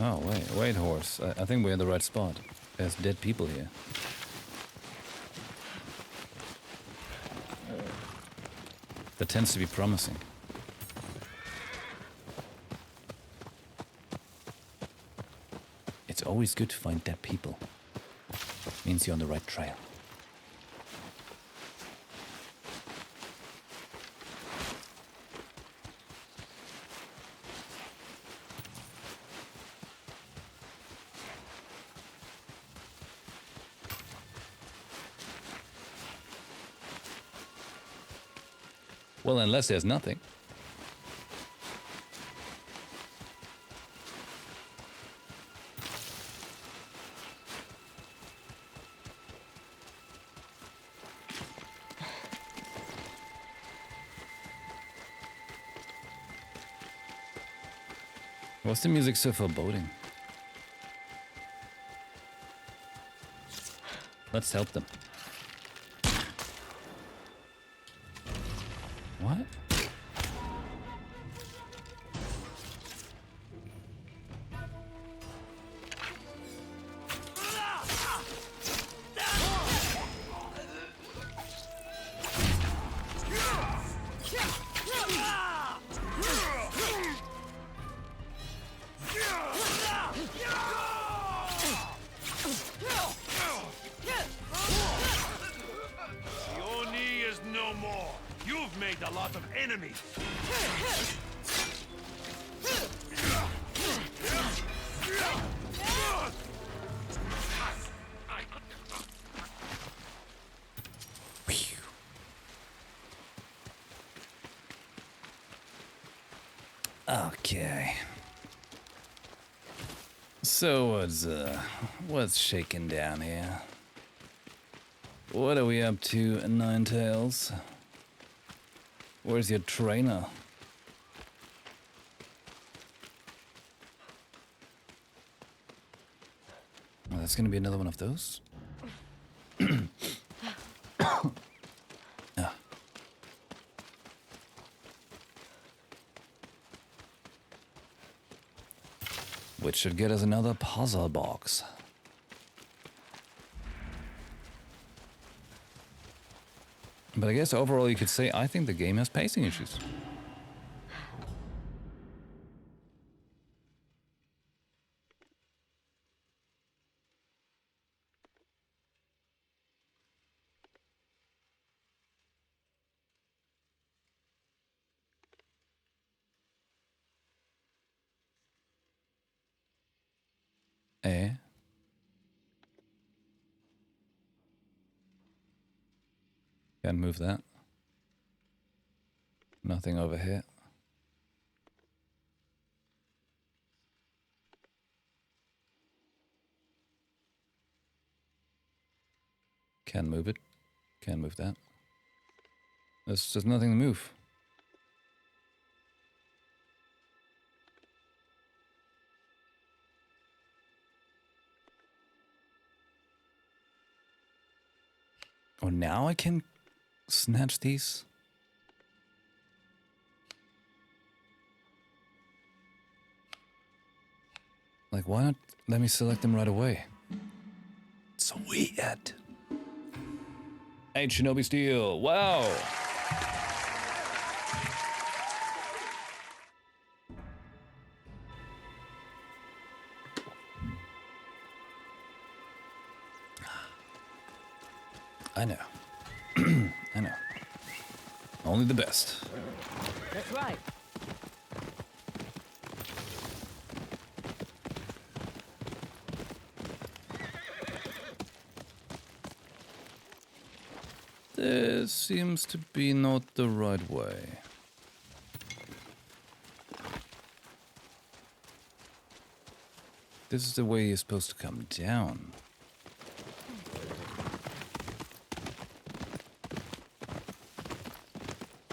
Oh, wait, horse. I think we're in the right spot. There's dead people here. That tends to be promising. It's always good to find dead people. Means you're on the right trail. Well, unless there's nothing. What's the music so foreboding? Let's help them. What? Yoni is no more. You've made a lot of enemies. Okay. So what's shaking down here? What are we up to, Ninetales? Where's your trainer? Well, that's gonna be another one of those. Ah. Which should get us another puzzle box. But I guess overall you could say I think the game has pacing issues. Eh? Can't move that. Nothing over here. Can't move it. Can't move that. There's nothing to move. Oh, now I can snatch these? Like, why not let me select them right away? It's weird. Hey, Shinobi Steel. Wow. I know. I know. Only the best. That's right. This seems to be not the right way. This is the way you're supposed to come down.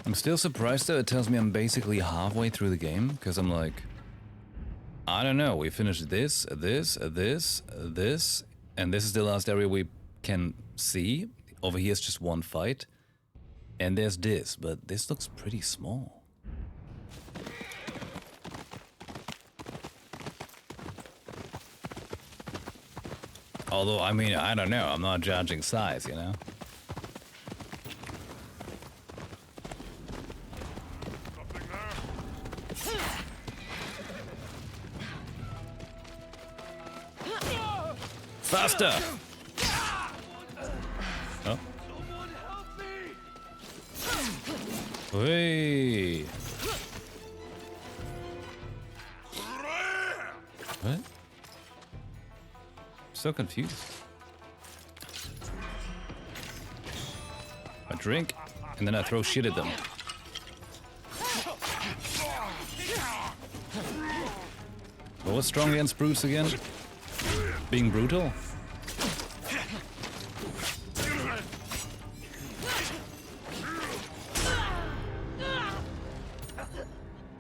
I'm still surprised though, it tells me I'm basically halfway through the game, because I'm like, I don't know. We finished this, and this is the last area we can see. Over here is just one fight. And there's this, but this looks pretty small. Although, I mean, I don't know. I'm not judging size, you know? Faster! Oh. Hey! What? So confused. I drink, and then I throw shit at them. What was strong against brutes again? Being brutal?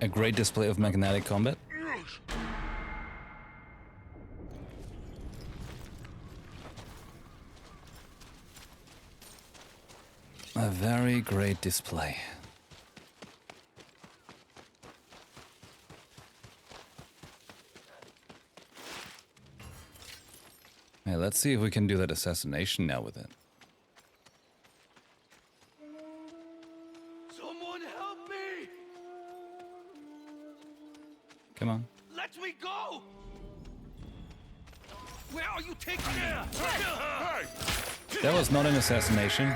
A great display of magnetic combat. A very great display. Hey, let's see if we can do that assassination now with it. Someone help me! Come on. Let me go! Where are you taking me? That was not an assassination.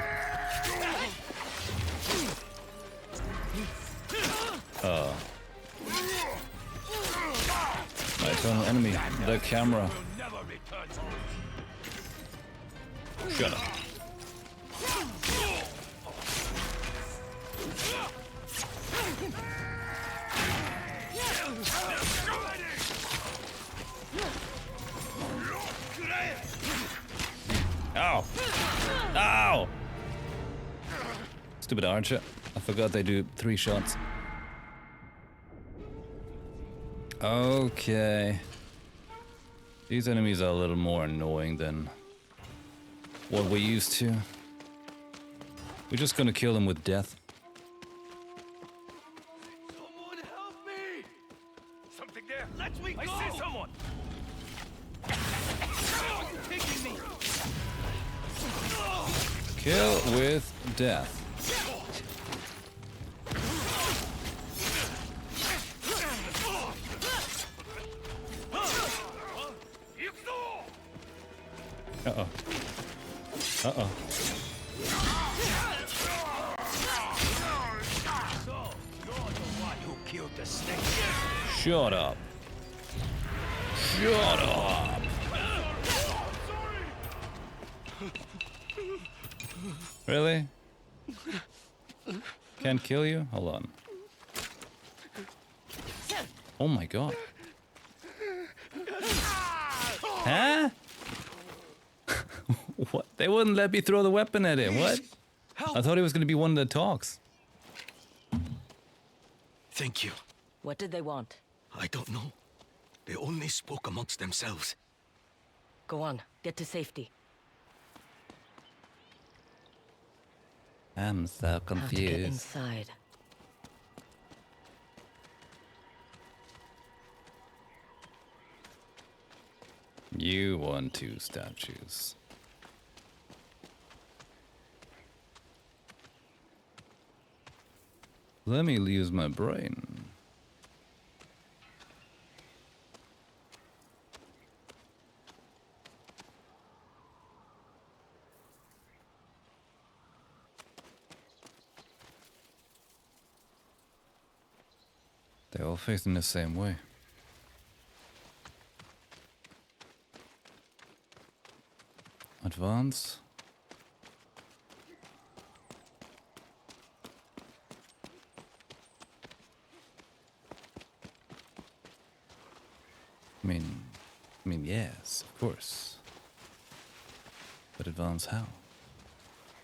My eternal enemy, the camera. Shut up. Ow! Ow! Stupid archer. I forgot they do 3 shots. Okay. These enemies are a little more annoying than what we're used to. We're just gonna kill them with death. Someone help me! Something there. Let me go! I see someone! Where are you taking me? Kill with death. Uh-oh. Uh-oh. Shut up. Shut up. Really? Can't kill you? Hold on. Oh my god. Huh? What? They wouldn't let me throw the weapon at him. What? I thought he was going to be one that talks. Thank you. What did they want? I don't know. They only spoke amongst themselves. Go on, get to safety. I'm so How to get confused. inside. You want 2 statues. Let me use my brain. They're all facing the same way. Advance. I mean, yes, of course. But advance how?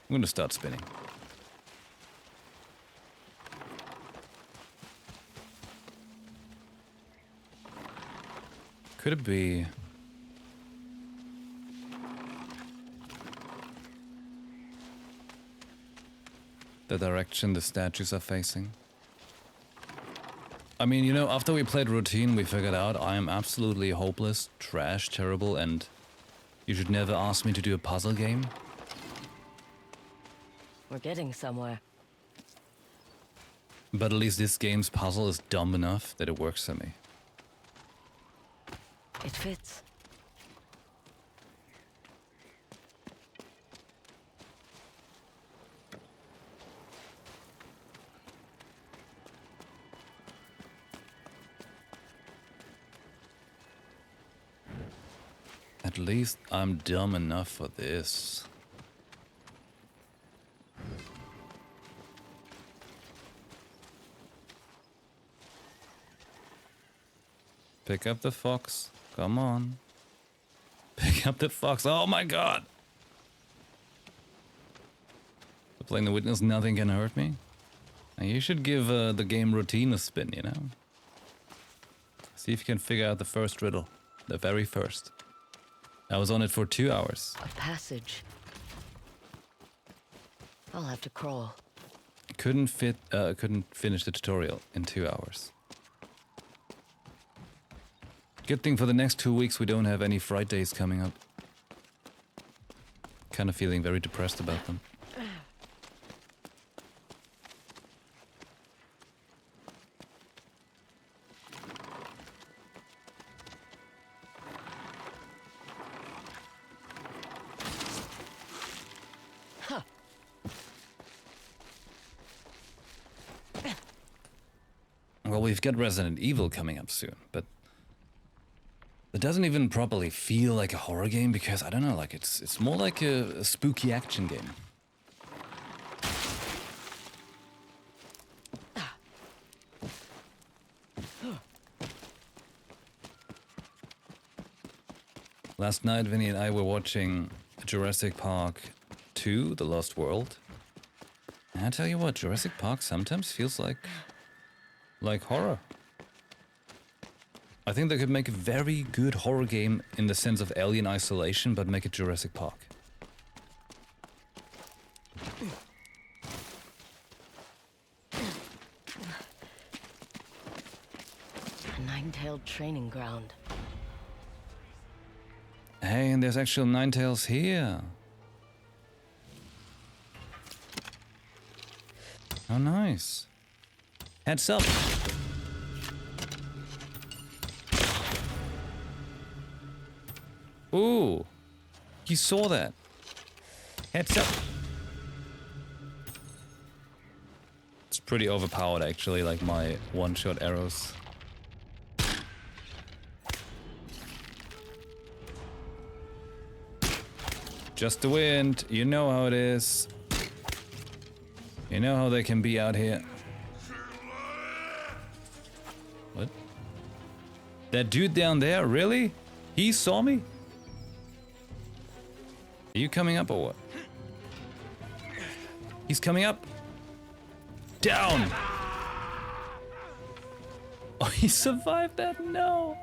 I'm gonna start spinning. Could it be... the direction the statues are facing? I mean, you know, after we played Routine, we figured out I am absolutely hopeless, trash, terrible, and you should never ask me to do a puzzle game. We're getting somewhere. But at least this game's puzzle is dumb enough that it works for me. It fits. At least I'm dumb enough for this. Pick up the fox. Come on. Pick up the fox. Oh my god! Playing the witness, nothing can hurt me. Now you should give the game Routine a spin, you know? See if you can figure out the first riddle. The very first. I was on it for 2 hours. A passage. I'll have to crawl. Couldn't finish the tutorial in 2 hours. Good thing for the next 2 weeks we don't have any Fridays coming up. Kind of feeling very depressed about them. Well, we've got Resident Evil coming up soon, but it doesn't even properly feel like a horror game because, I don't know, like it's more like a spooky action game. Last night, Vinny and I were watching Jurassic Park 2, The Lost World. And I tell you what, Jurassic Park sometimes feels like horror. I think they could make a very good horror game in the sense of Alien Isolation, but make it Jurassic Park. A nine-tailed training ground. Hey, and there's actual Ninetales here. Oh, nice. Heads up. Ooh. You saw that. Heads up. It's pretty overpowered, actually, like my one-shot arrows. Just the wind. You know how it is. You know how they can be out here. What? That dude down there? Really? He saw me? Are you coming up or what? He's coming up. Down! Oh, he survived that? No!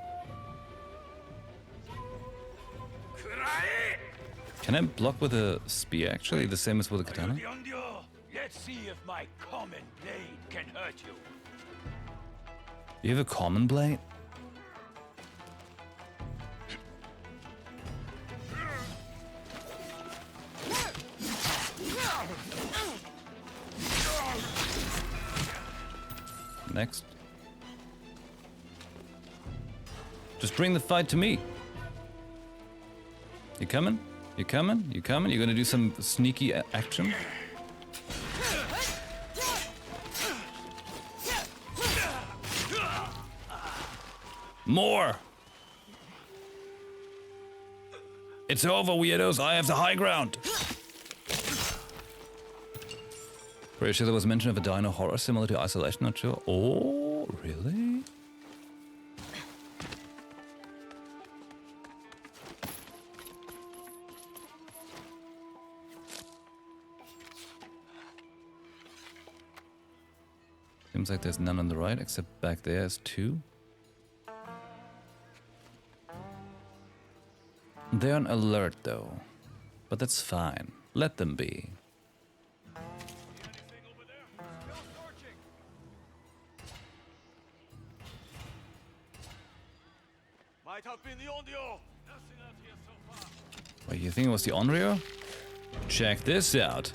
Can I block with a spear, actually? The same as with a katana? Let's see if my common blade can hurt you. You have a common blade? Next. Just bring the fight to me. You coming? You coming? You coming? You gonna do some sneaky action? More! It's over, weirdos. I have the high ground. Pretty sure there was mention of a dino horror similar to Isolation, not sure. Oh, really? Seems like there's none on the right, except back there is two. They're on alert though. But that's fine. Let them be. Might have been the Onryo. Nothing out here so far. Wait, you think it was the Onryo? Check this out.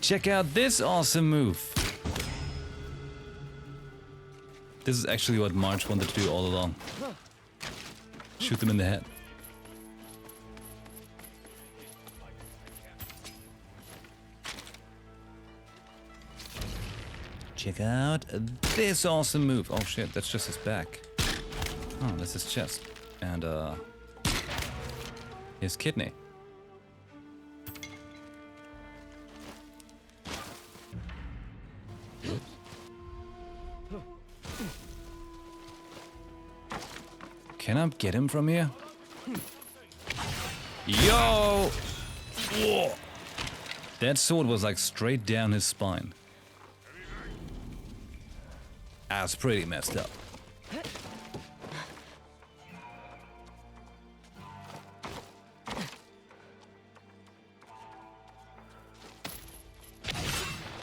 Check out this awesome move. This is actually what March wanted to do all along. Shoot them in the head. Check out this awesome move. Oh shit, that's just his back. Oh, that's his chest. And his kidney. Can I get him from here? Yo! Whoa. That sword was like straight down his spine. That's pretty messed up.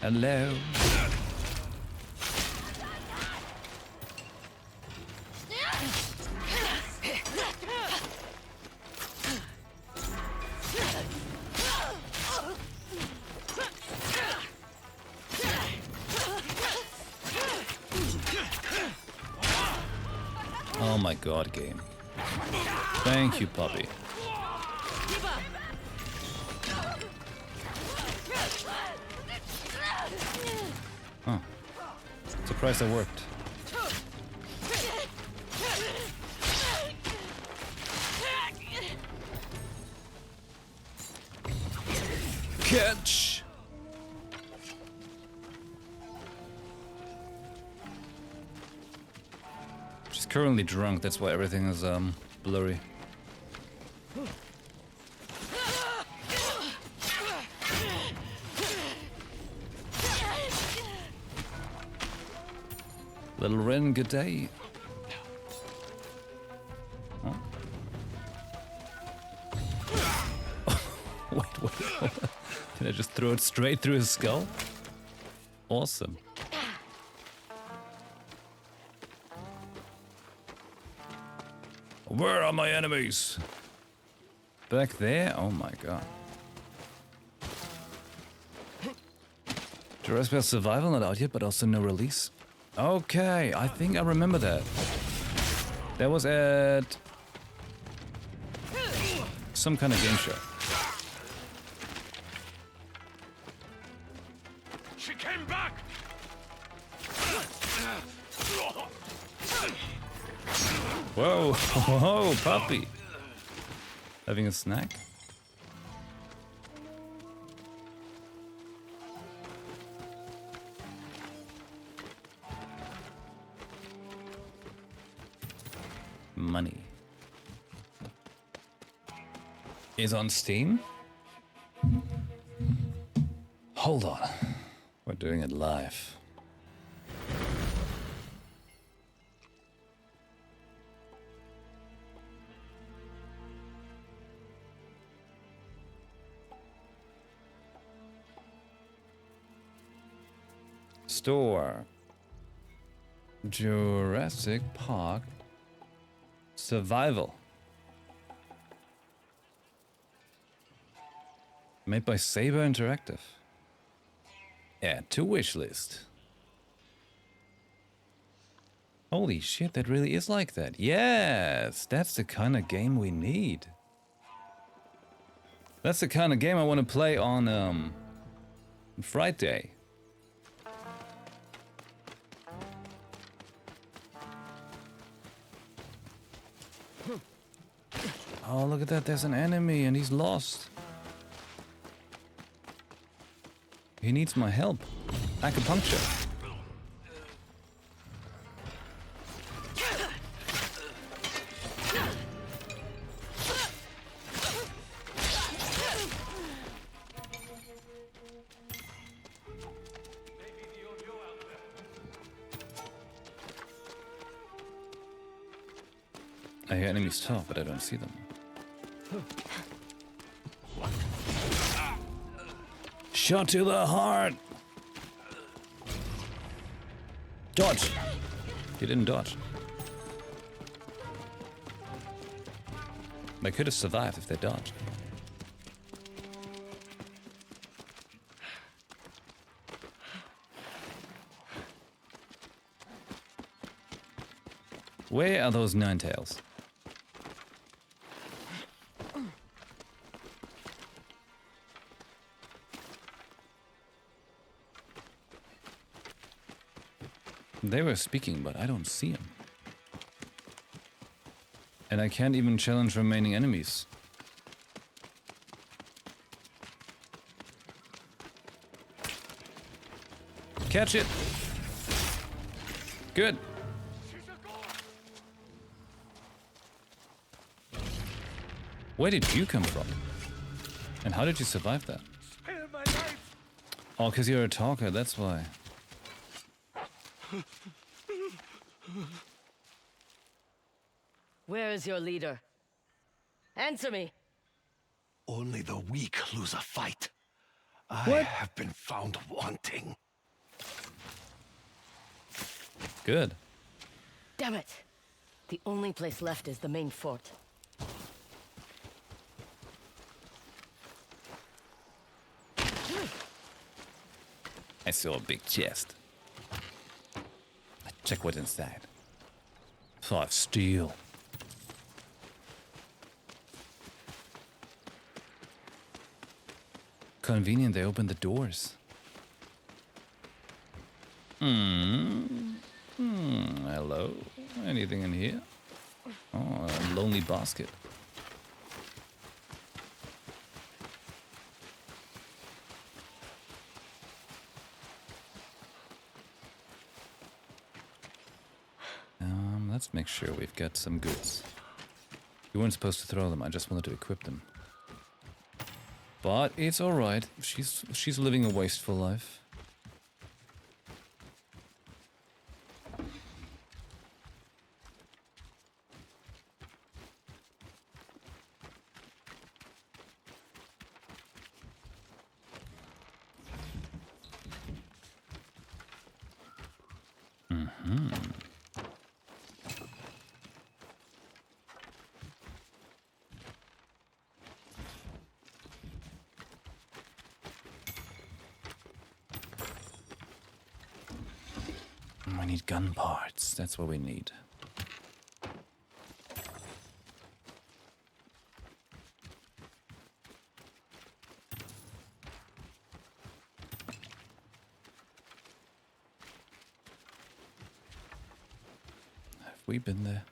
Hello. Oh my god, game. Thank you, puppy. Huh. Surprised that worked. Catch! She's currently drunk, that's why everything is blurry. Little Ren, good day. Huh? Wait. Did I just throw it straight through his skull? Awesome. Where are my enemies? Back there? Oh my god. Jurassic Park Survival not out yet, but also no release. Okay, I think I remember that. That was at some kind of game show. She came back. Whoa, whoa, puppy. Having a snack? Money. Is on Steam? Hold on. We're doing it live. Store. Jurassic Park Survival. Made by Saber Interactive. Add to wishlist. Holy shit, that really is like that. Yes, that's the kind of game we need. That's the kind of game I want to play on Friday. Oh, look at that, there's an enemy and he's lost. He needs my help. Acupuncture. I hear enemies talk, but I don't see them. Shot to the heart! Dodge! He didn't dodge. They could have survived if they dodged. Where are those nine tails? They were speaking, but I don't see them. And I can't even challenge remaining enemies. Catch it! Good. Where did you come from? And how did you survive that? Oh, because you're a talker, that's why. Where is your leader? Answer me! Only the weak lose a fight. I have been found wanting. Good. Damn it! The only place left is the main fort. I saw a big chest. Check what's inside. 5 steel. Convenient, they opened the doors. Hello? Anything in here? Oh, a lonely basket. Let's make sure we've got some goods. You weren't supposed to throw them, I just wanted to equip them. But it's alright, she's living a wasteful life. We need gun parts, that's what we need. Have we been there?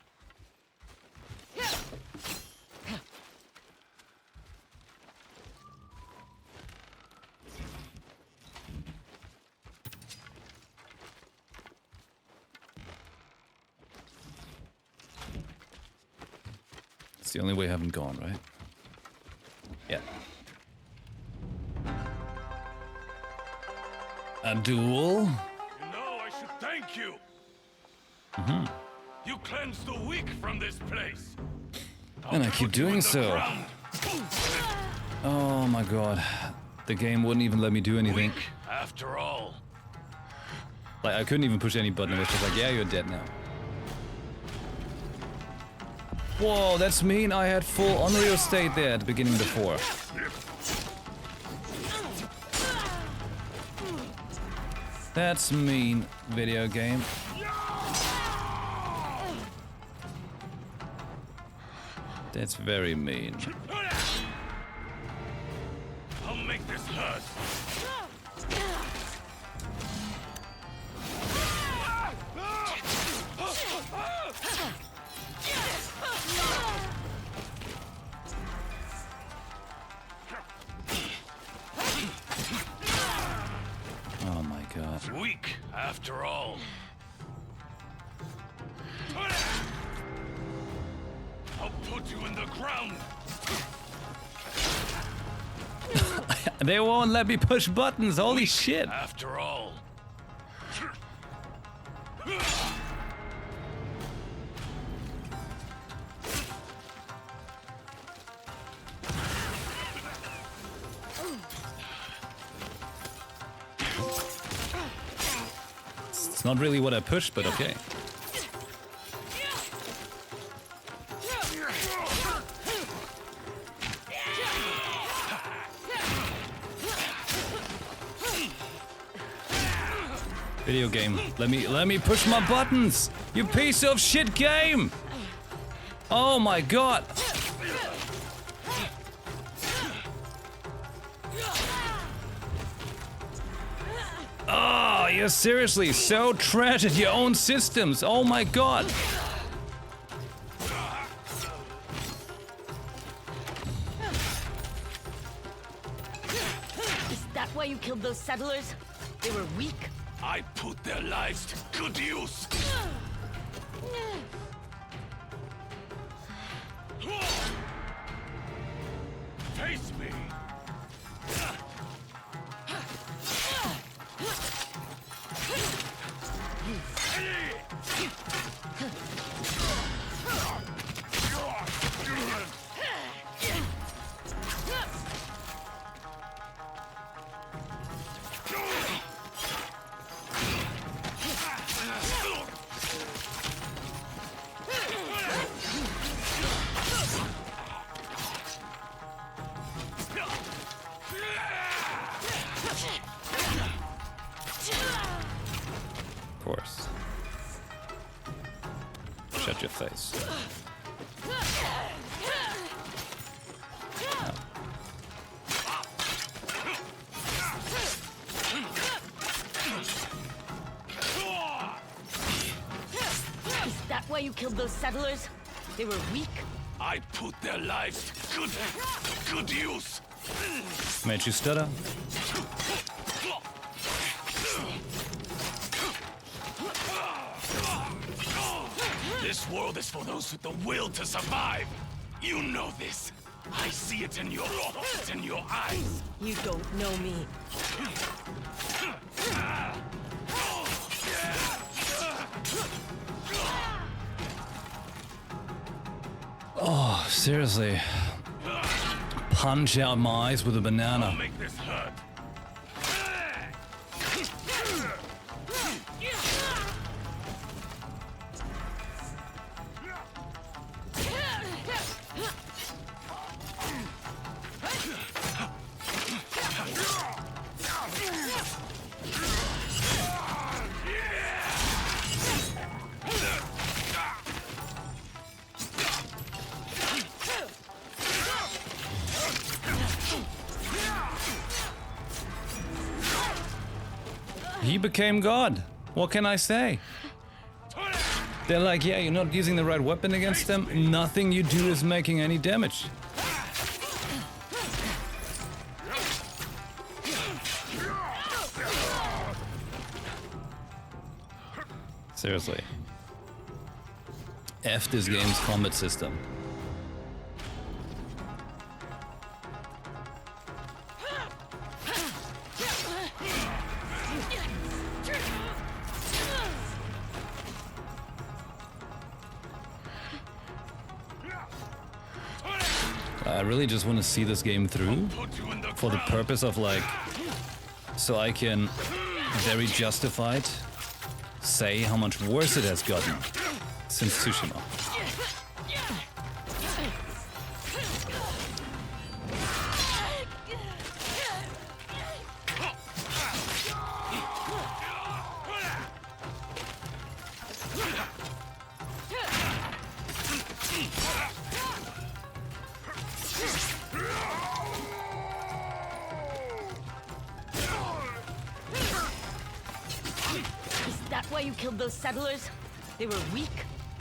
It's the only way I haven't gone, right? Yeah. A duel? You know, I should thank you. You cleansed the weak from this place. And I keep doing so. Oh my god. The game wouldn't even let me do anything. Weak, after all. Like, I couldn't even push any button. It was just like, yeah, you're dead now. Whoa, that's mean. I had full unreal state there at the beginning before. That's mean, video game. That's very mean. I'll make this hurt. Oh my god. Weak, after all. I'll put you in the ground. They won't let me push buttons, holy shit. After all. It's not really what I pushed, but okay. Video game. Let me push my buttons. You piece of shit game. Oh my god. Oh, you're seriously so trash at your own systems. Oh my god. Is that why you killed those settlers? They were weak? I put their lives to good use. Face me. Of course. Shut your face. Is that why you killed those settlers? They were weak? I put their lives to good use. Made you stutter? This world is for those with the will to survive. You know this. I see it in your eyes. You don't know me. Oh, seriously. Punch out my eyes with a banana. Make this hurt. He became God. What can I say? They're like, yeah, you're not using the right weapon against them. Nothing you do is making any damage. Seriously. F this game's combat system. I really just want to see this game through for the purpose of like, so I can very justified say how much worse it has gotten since Tsushima. Why you killed those settlers? They were weak?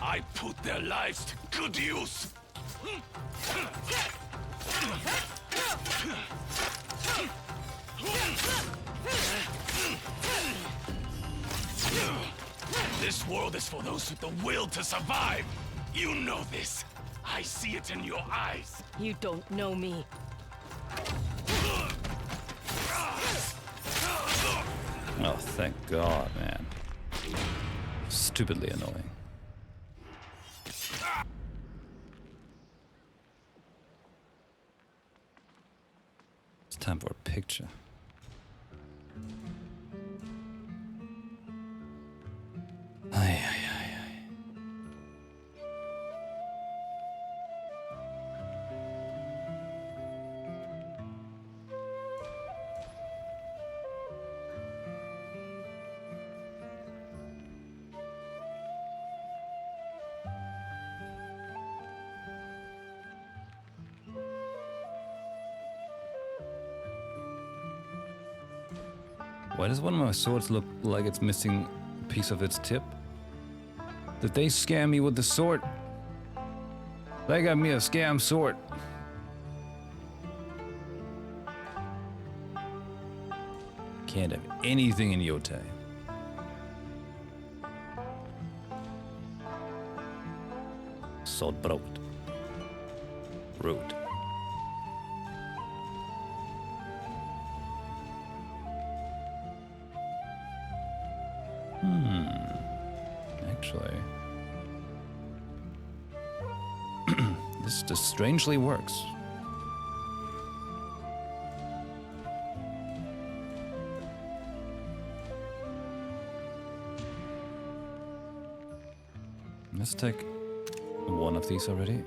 I put their lives to good use. This world is for those with the will to survive. You know this. I see it in your eyes. You don't know me. Oh, thank God, man. Stupidly annoying. It's time for a picture. Why does one of my swords look like it's missing a piece of its tip? Did they scam me with the sword? They got me a scam sword. Can't have anything in Yotei. Sword broke. Rude. Actually, this just strangely works. Let's take one of these already.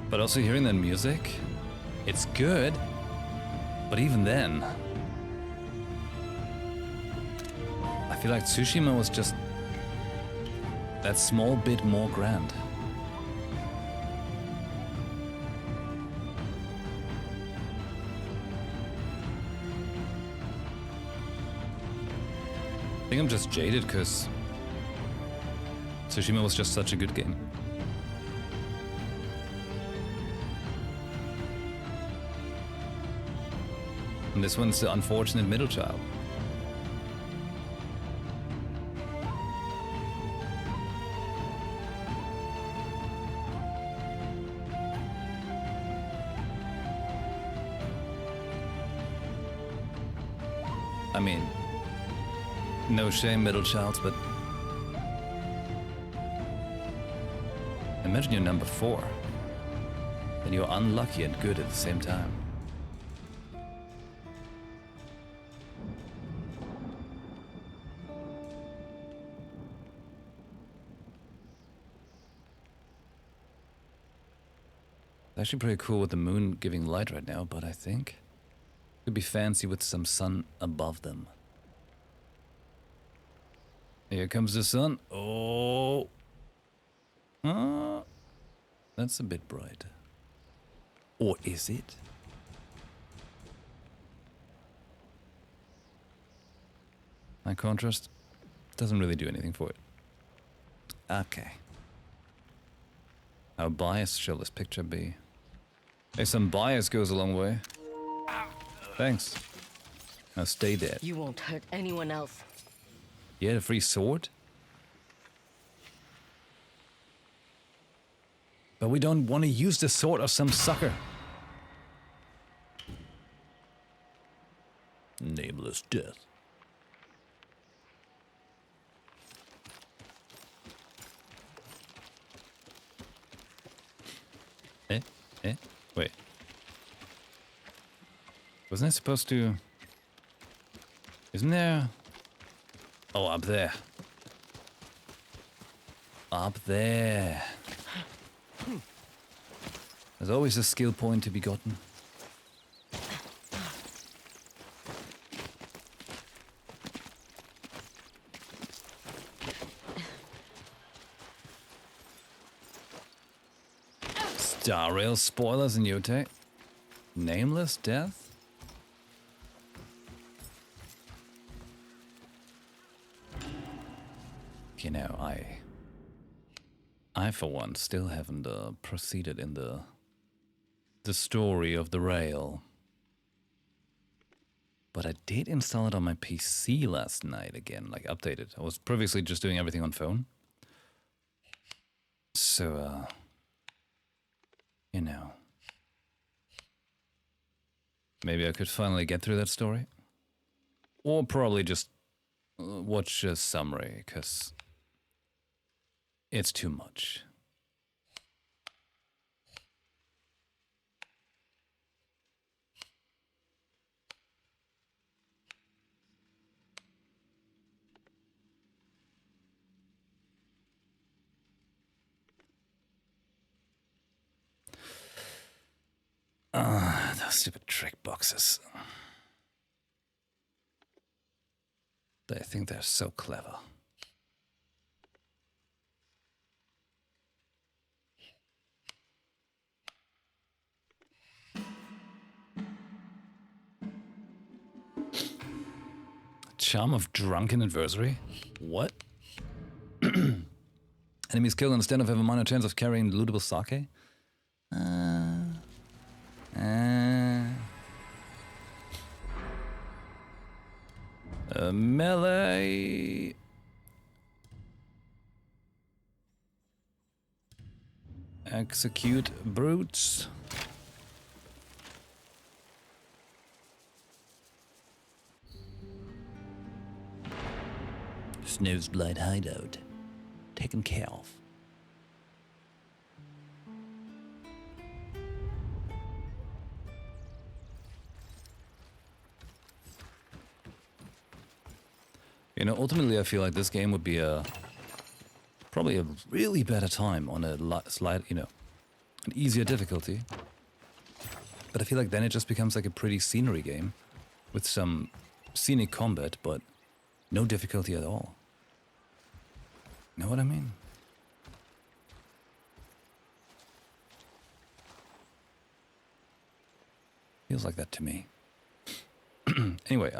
But also hearing that music, it's good, but even then, I feel like Tsushima was just that small bit more grand. I think I'm just jaded because Tsushima was just such a good game. And this one's the unfortunate middle child. I mean, no shame, middle child, but imagine you're number 4, and you're unlucky and good at the same time. It's actually pretty cool with the moon giving light right now, but I think it would be fancy with some sun above them. Here comes the sun. Oh. That's a bit bright. Or is it? High contrast doesn't really do anything for it. Okay. How biased shall this picture be? Hey, some bias goes a long way. Thanks. Now stay dead. You won't hurt anyone else. You had a free sword? But we don't want to use the sword of some sucker. Nameless death. Wait. Wasn't I supposed to... Isn't there... Oh, up there. Up there. There's always a skill point to be gotten. Star Rail spoilers in Yotei. Nameless death? You know, I for one still haven't proceeded in the story of the rail. But I did install it on my PC last night again, like updated. I was previously just doing everything on phone. So, you know, maybe I could finally get through that story. Or probably just watch a summary, because it's too much. Those stupid trick boxes. They think they're so clever. Charm of Drunken Adversary? What? Enemies killed on stand-off have a minor chance of carrying lootable sake? Melee. Execute brutes. Snow's Blight hideout. Taken care of. You know, ultimately I feel like this game would be probably a really better time on a slight, you know, an easier difficulty. But I feel like then it just becomes like a pretty scenery game with some scenic combat, but no difficulty at all. Know what I mean? Feels like that to me. Anyway,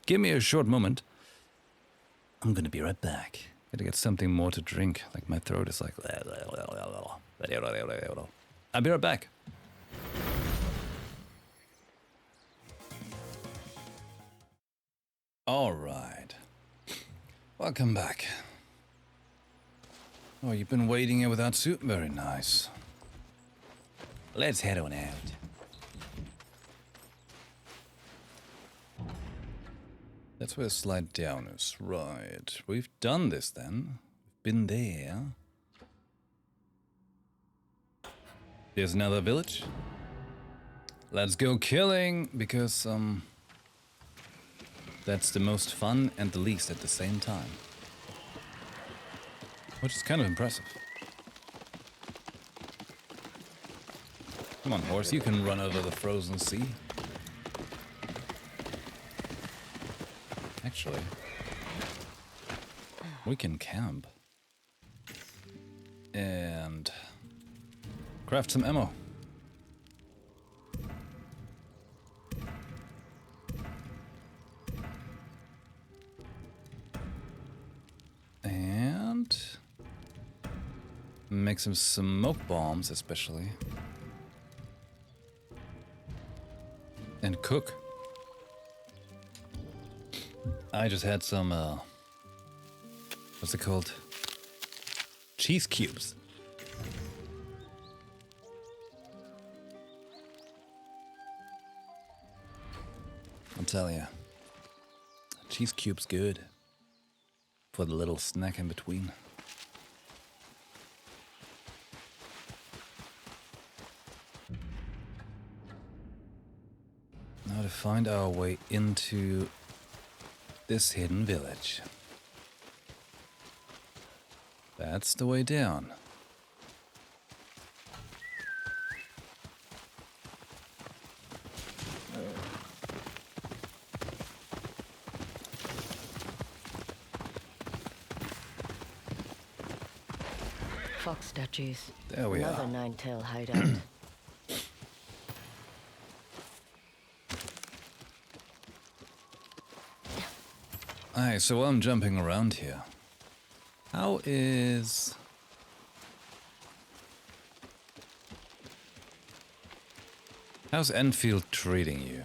give me a short moment. I'm gonna be right back. Gotta get something more to drink. Like my throat is like. I'll be right back. All right. Welcome back. Oh, you've been waiting here without soup? Very nice. Let's head on out. That's where the slide down is. Right. We've done this then. We've been there. Here's another village. Let's go killing, because that's the most fun and the least at the same time. Which is kind of impressive. Come on, horse, you can run over the frozen sea. Actually, we can camp and craft some ammo. And make some smoke bombs, especially. And cook. I just had some, what's it called? Cheese cubes. I'll tell ya. Cheese cubes good. For the little snack in between. Now to find our way into this hidden village. That's the way down. Fox statues. There we Another are. nine-tail hideout. Aye, so while I'm jumping around here, how's Enfield treating you?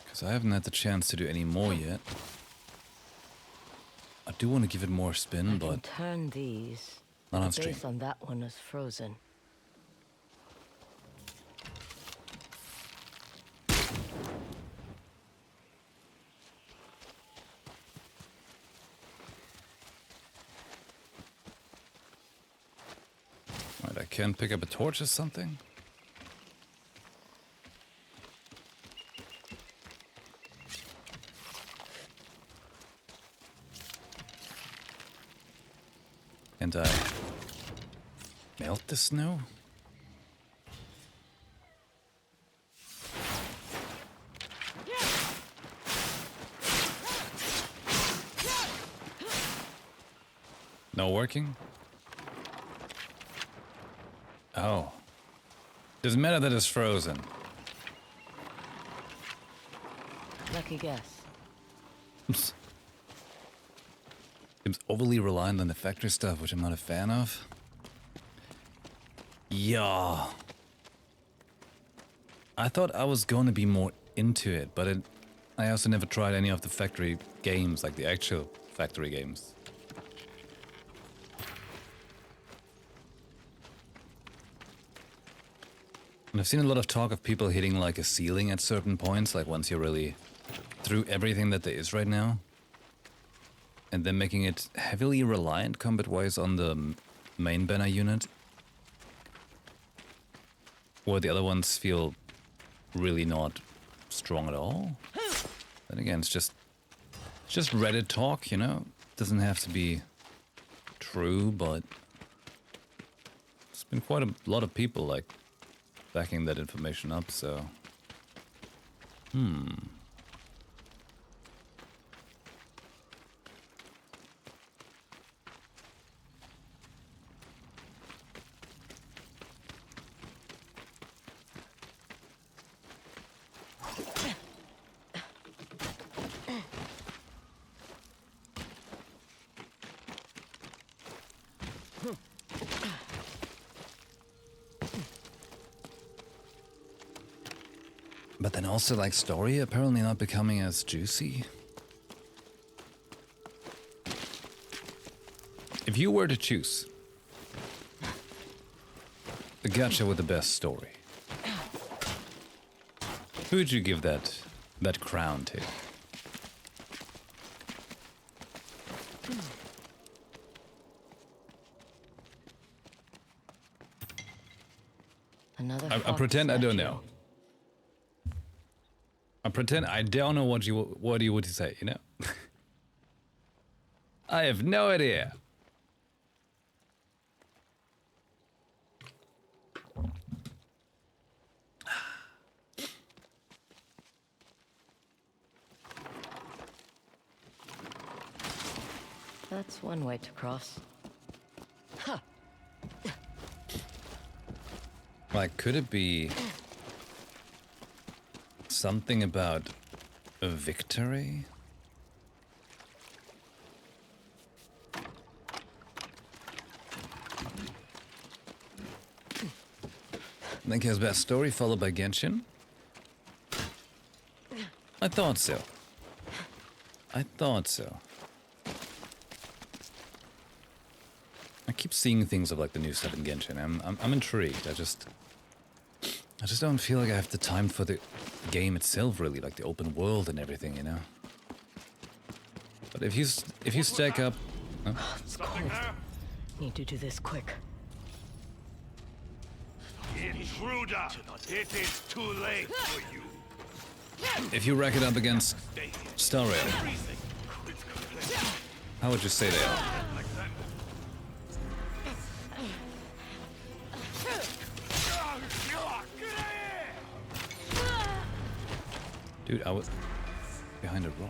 Because I haven't had the chance to do any more yet. I do want to give it more spin, but Turn these. not on The stream. base on that one is frozen. Right, I can pick up a torch or something. And Melt the snow? No working? Oh. Doesn't matter that it's frozen. Lucky guess. Seems overly reliant on the factory stuff, which I'm not a fan of. Yeah. I thought I was going to be more into it, but I also never tried any of the factory games, like the actual factory games. And I've seen a lot of talk of people hitting like a ceiling at certain points, like once you're really through everything that there is right now. And then making it heavily reliant combat-wise on the main banner unit. Where the other ones feel really not strong at all. Then again, it's just Reddit talk, you know? Doesn't have to be true, but there's been quite a lot of people like backing that information up, so but then also like story apparently not becoming as juicy. If you were to choose the gacha with the best story, who would you give that crown to? Another I pretend I don't statue. know. I pretend I don't know what you would say, you know? I have no idea. That's one way to cross. Like, could it be something about a victory? Think his best story followed by Genshin? I thought so. I thought so. I keep seeing things of like the new stuff in Genshin. I'm intrigued. I just don't feel like I have the time for the game itself, really, like the open world and everything, you know. But if you stack up, It's cold. Need to do this quick. Intruder! It is too late for you. if you rack it up against Star Rail, how would you say they are? Dude, I was behind a rock.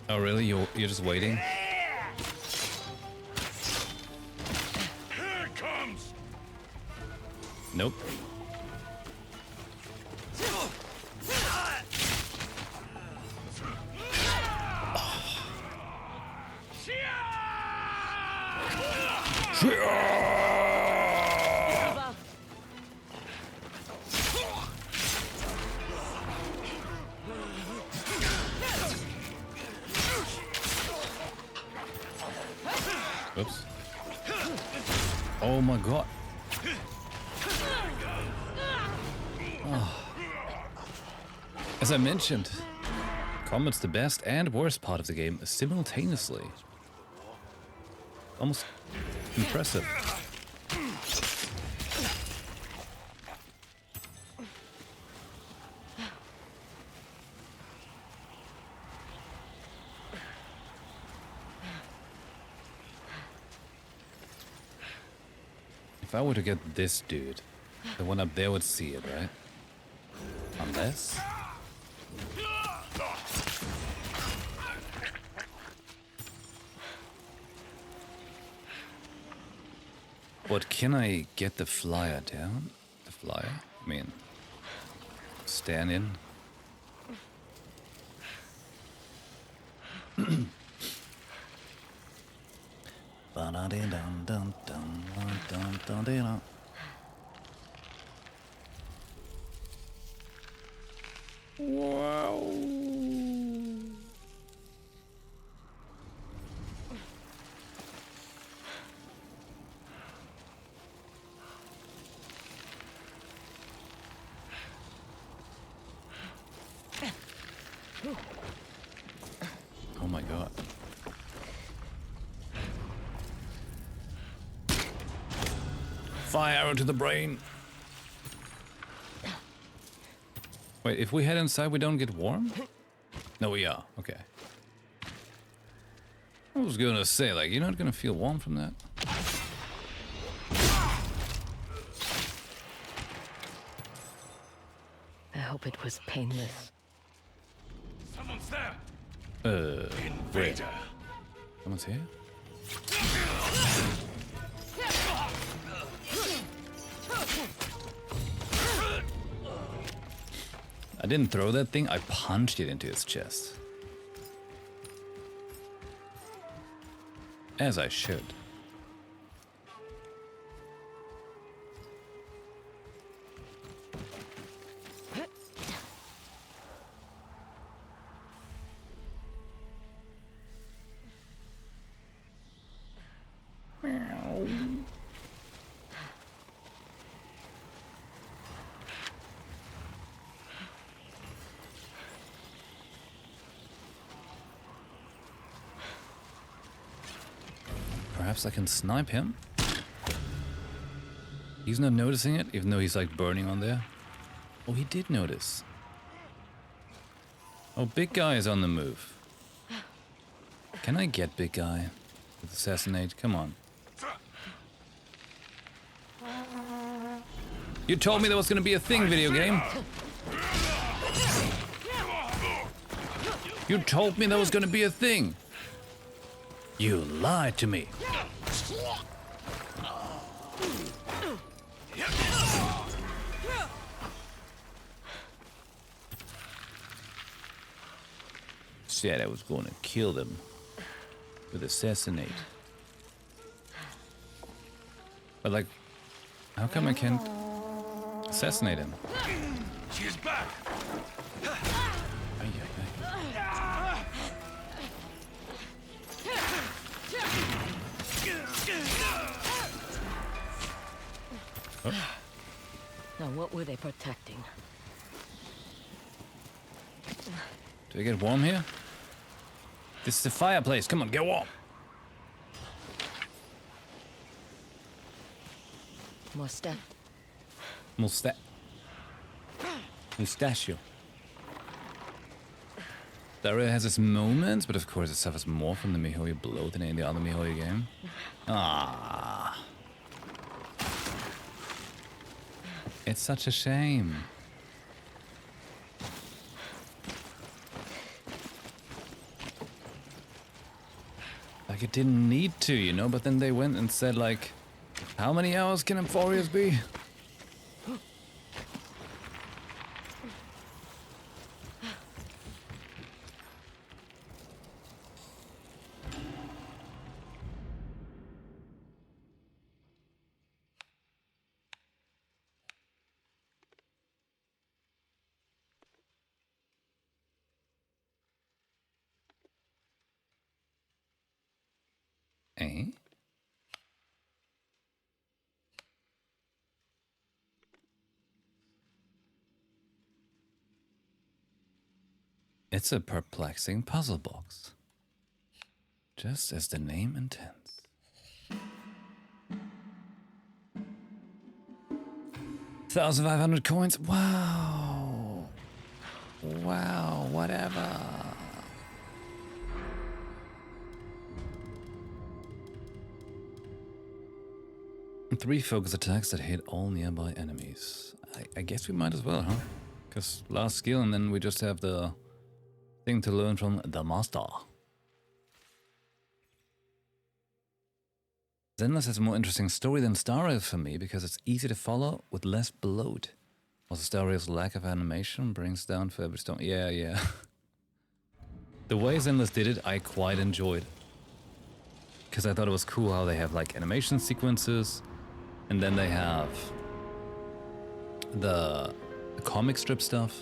Oh really? You're just waiting? Here it comes! Nope. Oops. Oh my god. Oh. As I mentioned, combat's the best and worst part of the game simultaneously. Almost impressive. If I were to get this dude, the one up there would see it, right? Unless... What, can I get the flyer down? The flyer? I mean... Stand in? Wow. Oh my god. Fire arrow to the brain. Wait, if we head inside, we don't get warm? No, we are. Okay. I was gonna say, like, you're not gonna feel warm from that? I hope it was painless. Someone's there. Wait. Someone's here? I didn't throw that thing, I punched it into his chest. As I should. Perhaps I can snipe him? He's not noticing it, even though he's like burning on there. Oh, he did notice. Oh, big guy is on the move. Can I get big guy with assassinate? Come on. You told me there was gonna be a thing, video game. You told me there was gonna be a thing. You lied to me. Said I was going to kill them with assassinate. But like, how come I can't assassinate him? She is back. Ay, ay, ay. Oh. Now, what were they protecting? Do I get warm here? This is the fireplace. Come on, get warm. Mustache. Mustachio. Daria has its moments, but of course it suffers more from the MiHoYo blow than any other MiHoYo game. Ah. It's such a shame. Like, it didn't need to, you know, but then they went and said, like, how many hours can Emphorius be? Eh? It's a perplexing puzzle box. Just as the name intends. $1,500 coins. Wow. Wow, whatever. 3 focus attacks that hit all nearby enemies. I guess we might as well, huh? Because last skill, and then we just have the thing to learn from the master. Zenless has a more interesting story than Star Rail for me because it's easy to follow with less bloat. Also, Star Rail's lack of animation brings down for every stone. Yeah. The way Zenless did it, I quite enjoyed. Because I thought it was cool how they have like animation sequences, and then they have the comic strip stuff.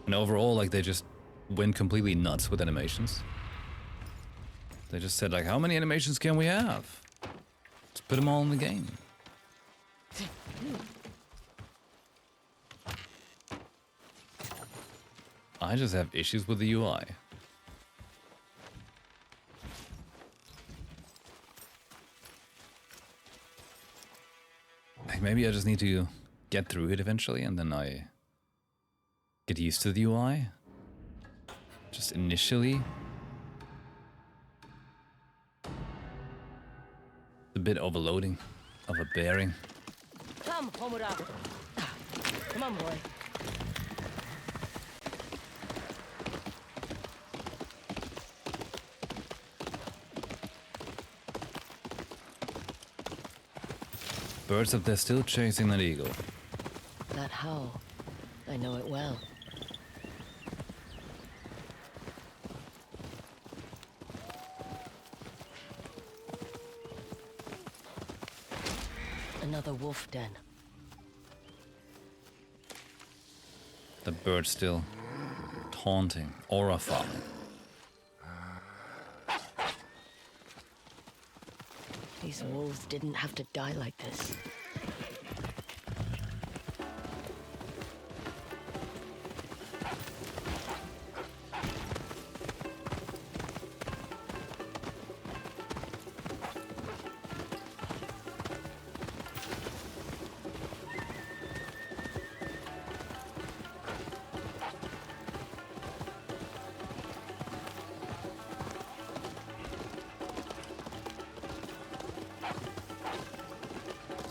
And overall, like, they just went completely nuts with animations. They just said, like, how many animations can we have? Let's put them all in the game. I just have issues with the UI. Like, maybe I just need to get through it eventually, and then I get used to the UI. Just initially. A bit overloading of a bearing. Come, Homura. Come on, boy. Birds up there still chasing that eagle. That howl. I know it well. Another wolf den. The bird still taunting, aura farming. These wolves didn't have to die like this.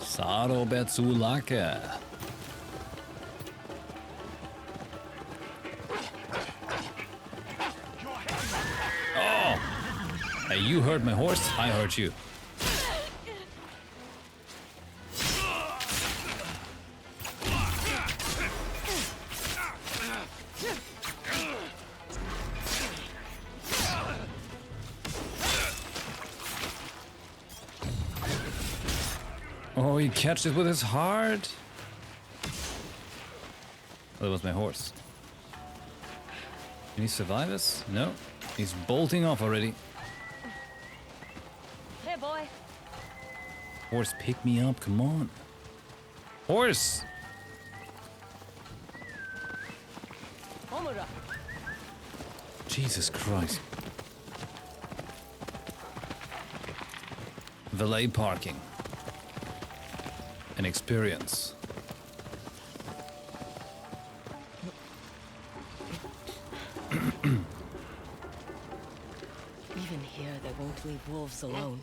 Saro Betsulake. Oh! Hey, you hurt my horse, I hurt you. Oh, he catched it with his heart. Oh, that was my horse. Can he survive us? No. He's bolting off already. Hey, boy. Horse, pick me up. Come on. Horse! Homura. Jesus Christ. Valet parking. An experience. Even here, they won't leave wolves alone.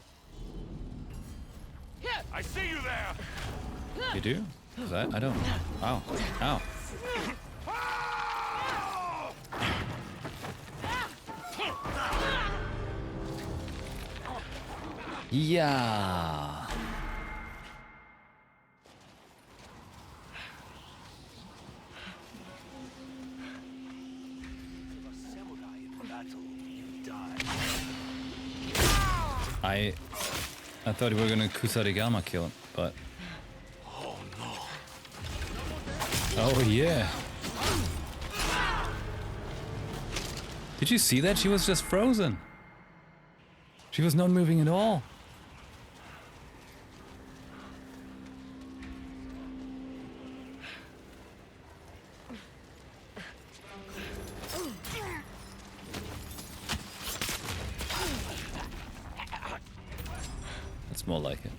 I see you there! You do? 'Cause I don't. Ow. Ow. Yeah. I thought we were gonna Kusarigama kill him, but... Oh no. Oh yeah. Did you see that? She was just frozen. She was not moving at all. More like it.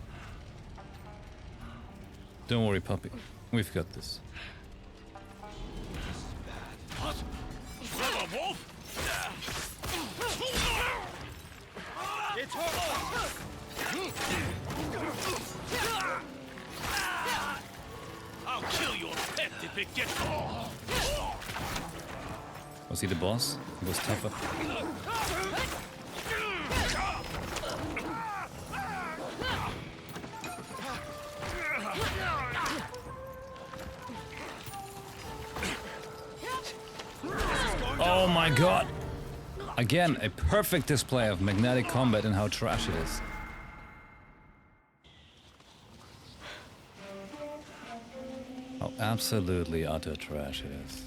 Don't worry, puppy. We've got this. What? Brother Wolf? It's her! I'll kill your pet if it gets. Was he the boss? He was tougher. Oh my god! Again, a perfect display of magnetic combat and how trash it is. How absolutely utter trash it is.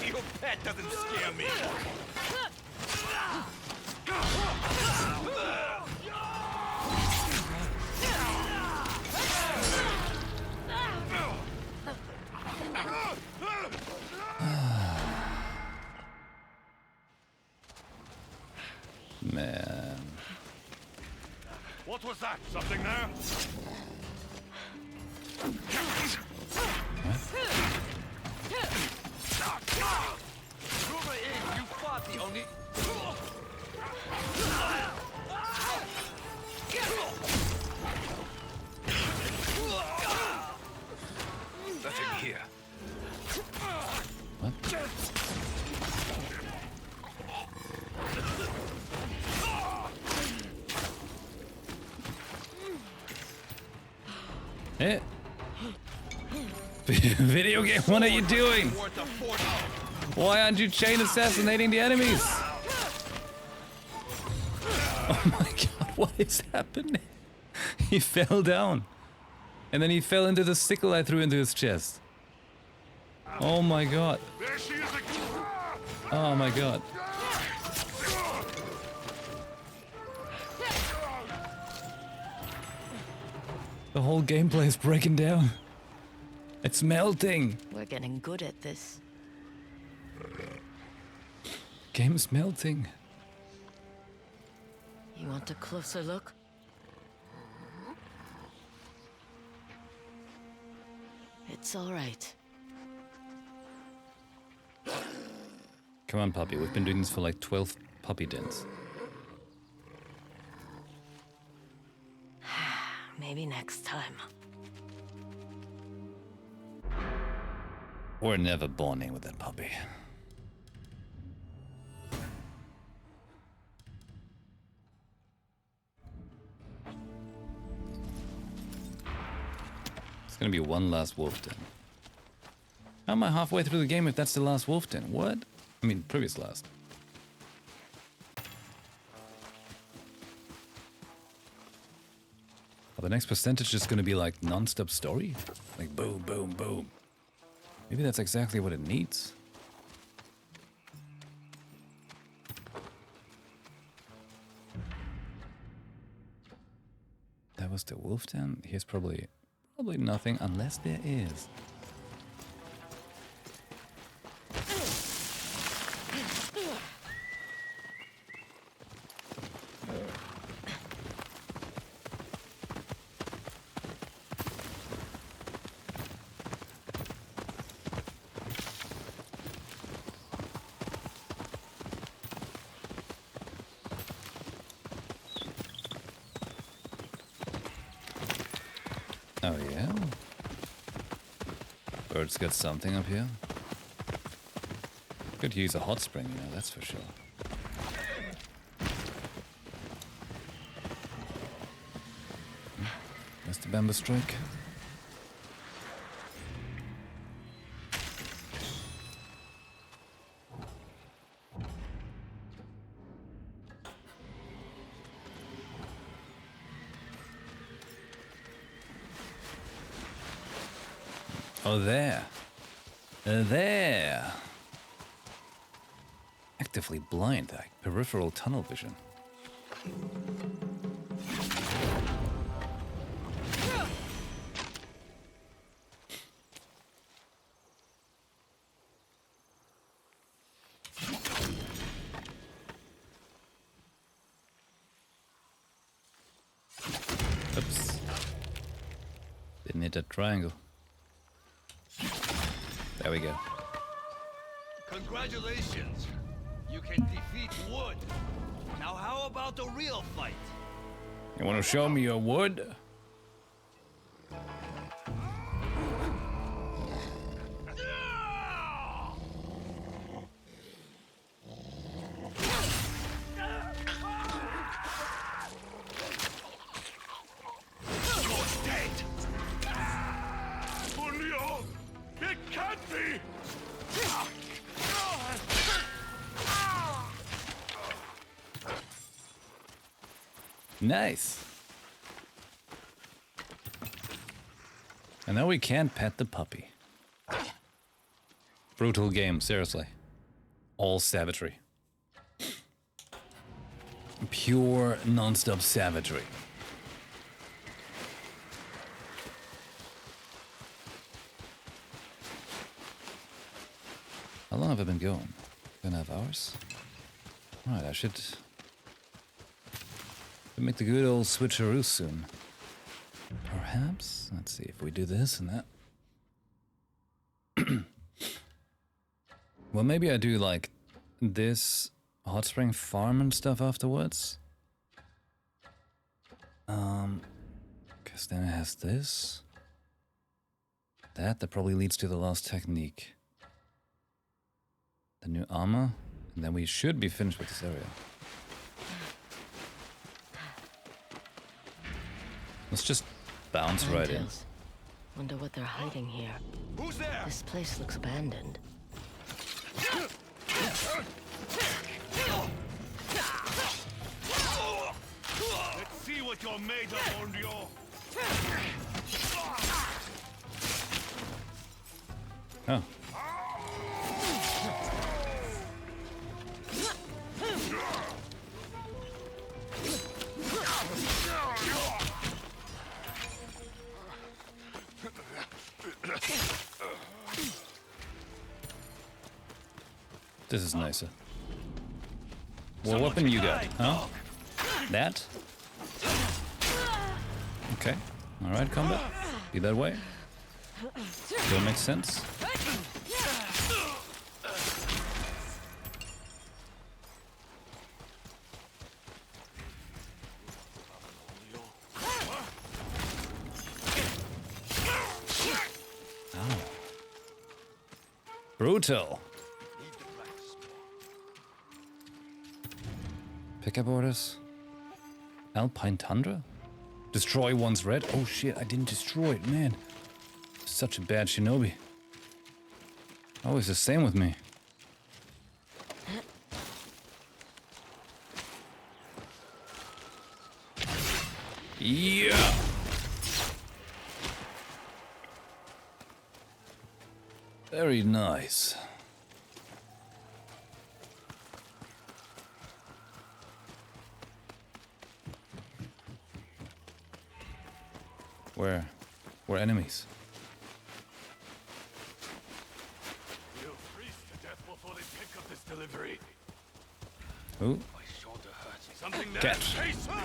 Your pet doesn't scare me. Man. What was that? Something there? Rumor is you fought the only. Nothing here. What? Hey. Video game, what are you doing? Why aren't you chain assassinating the enemies? Oh my god, what is happening? He fell down. And then he fell into the sickle I threw into his chest. Oh my god. There she is again. Oh my god. The whole gameplay is breaking down. It's melting. We're getting good at this. Game's melting. You want a closer look? It's all right. Come on, puppy. We've been doing this for like 12 puppy dens. Maybe next time. We're never bonding with that puppy. It's gonna be one last wolf den. How am I halfway through the game if that's the last wolf den? What? I mean, previous last. Oh, the next percentage is gonna be like non-stop story? Like boom, boom, boom. Maybe that's exactly what it needs. That was the wolf den. Here's probably nothing unless there is. Oh yeah? Bird's got something up here. Could use a hot spring, you know, that's for sure. That's the bamboo strike. Oh, there. There. Actively blind, like peripheral tunnel vision. Oops. Hit that triangle. There we go. Congratulations! You can defeat Wood. Now how about the real fight? You want to show me your wood? Nice. And now we can't pet the puppy. Brutal game, seriously. All savagery. Pure, non-stop savagery. How long have I been going? 2.5 hours? Alright, I should make the good old switcheroo soon. Perhaps? Let's see if we do this and that. Well, maybe I do like this hot spring farm and stuff afterwards. Because then it has this. That probably leads to the last technique. The new armor. And then we should be finished with this area. Let's just bounce right in. Wonder what they're hiding here. Who's there? This place looks abandoned. Let's see what you're made of, Onryo. Oh. This is nicer. What weapon you got, huh? That? Okay. Alright, combat. Be that way. Still makes sense. Ow. Brutal. Pickup orders. Alpine Tundra? Destroy one's red? Oh shit, I didn't destroy it, man. Such a bad shinobi. Always the same with me. Yeah! Very nice. We're enemies. We'll freeze to death before they pick up this delivery. Ooh. My shoulder hurts. Something there. Catch. Chase me.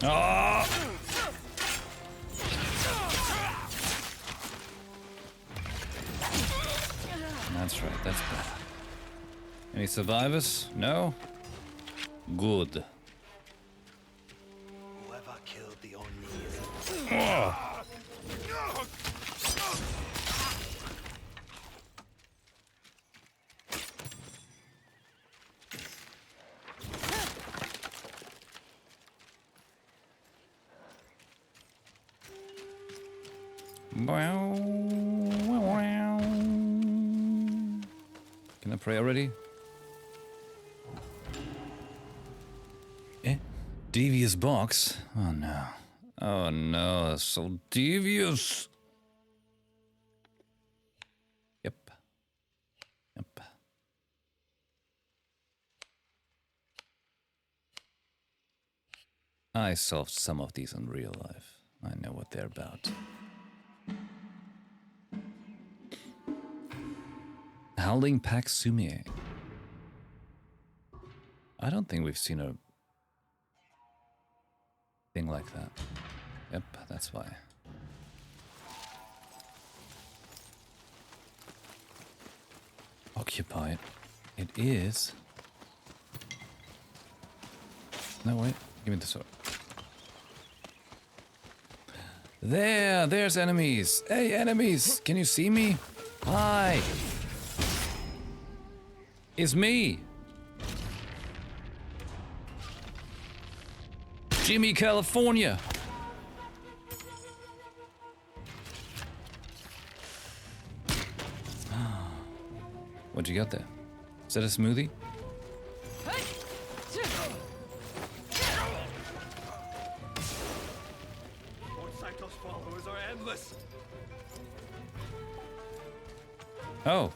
Oh! That's right, that's bad. Any survivors? No? Good. Whoever killed the Oni. Oh. Can I pray already? Eh? Devious box? Oh no. Oh no, that's so devious. Yep. Yep. I solved some of these in real life. I know what they're about. Howling Pack Sumie. I don't think we've seen a thing like that. Yep, that's why. Occupied. It is. No, wait. Give me the sword. There's enemies. Hey, enemies. Can you see me? Hi. It's me. Jimmy, California. What'd you got there? Is that a smoothie? Saito's followers are endless. Oh.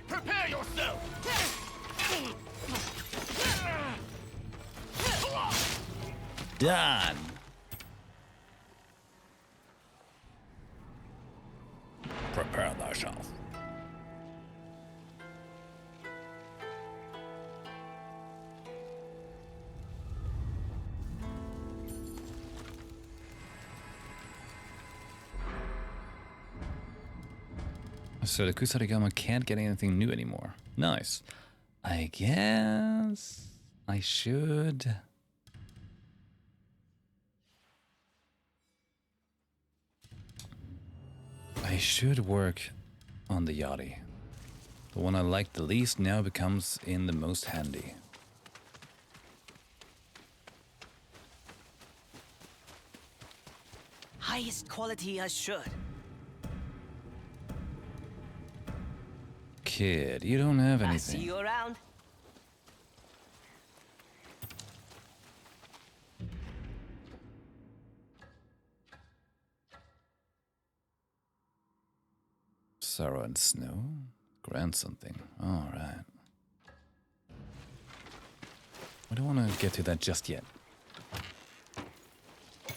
Prepare yourself! Done. Prepare thyself. So the Kusarigama can't get anything new anymore. Nice. I guess I should. I should work on the Yachty. The one I liked the least now becomes in the most handy. Highest quality as should. Kid, you don't have I see anything. you around. Sorrow and Snow? Grant something. Alright. I don't want to get to that just yet.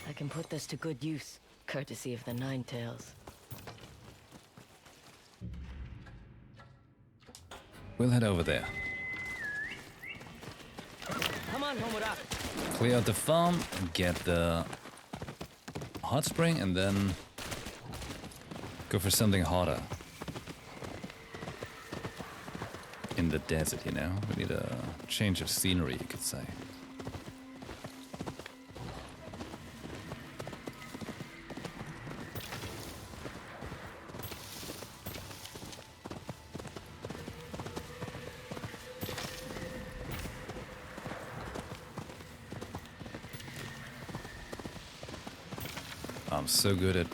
I can put this to good use, courtesy of the Nine Tails. We'll head over there. Come on, Homura. Clear out the farm, get the hot spring, and then go for something hotter. In the desert, you know? We need a change of scenery, you could say. I'm so good at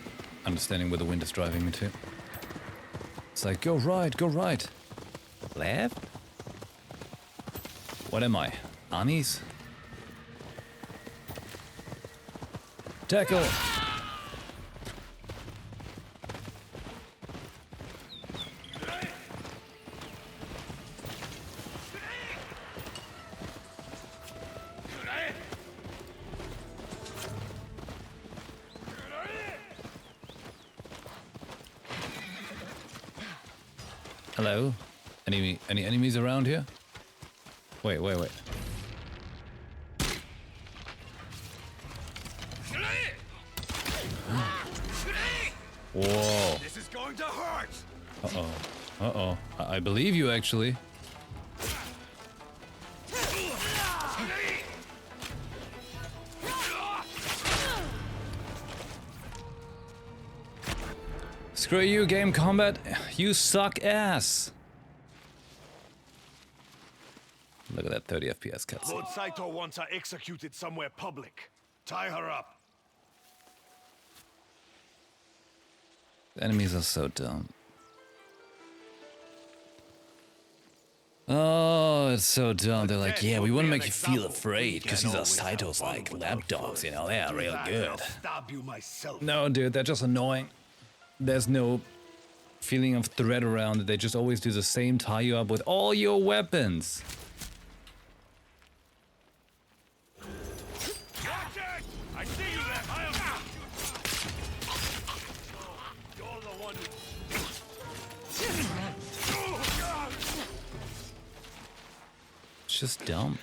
understanding where the wind is driving me to. It's like, go right, go right. Left? What am I? Anis? Tackle! Hello? Any enemies around here? Wait. Whoa. This is going to hurt. Uh-oh. I believe you, actually. Screw you, game combat. You suck ass. Look at that 30 FPS cutscene. Lord Saito wants her executed somewhere public. Tie her up. The enemies are so dumb. Oh, it's so dumb. They're like, yeah, we want to make you feel afraid because these are Saito's like lapdogs, you know, they are real good. Stab you myself. No, dude, they're just annoying. There's no feeling of threat around it. They just always do the same tie you up with all your weapons. It's just dumb.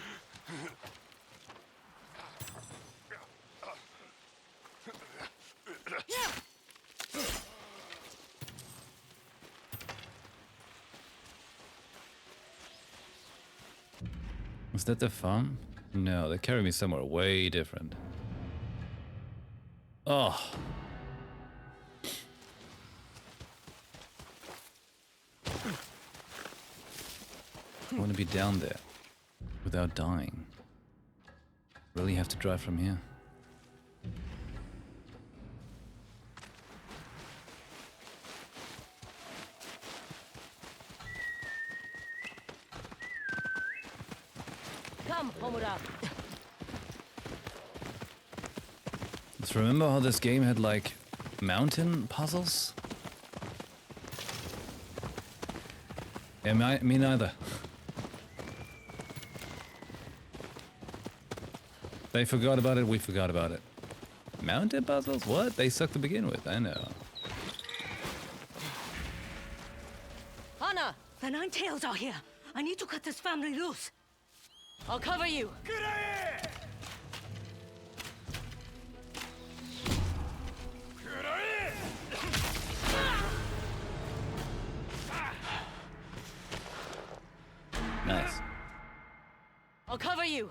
Is that the farm? No, they carry me somewhere way different. Oh. I want to be down there without dying. Really have to drive from here. Come, Homura. Let's remember how this game had like mountain puzzles? Yeah, me neither. They forgot about it, we forgot about it. Mountain puzzles? What? They suck to begin with, I know. Hana, The Nine Tails are here. I need to cut this family loose. I'll cover you. Nice. I'll cover you.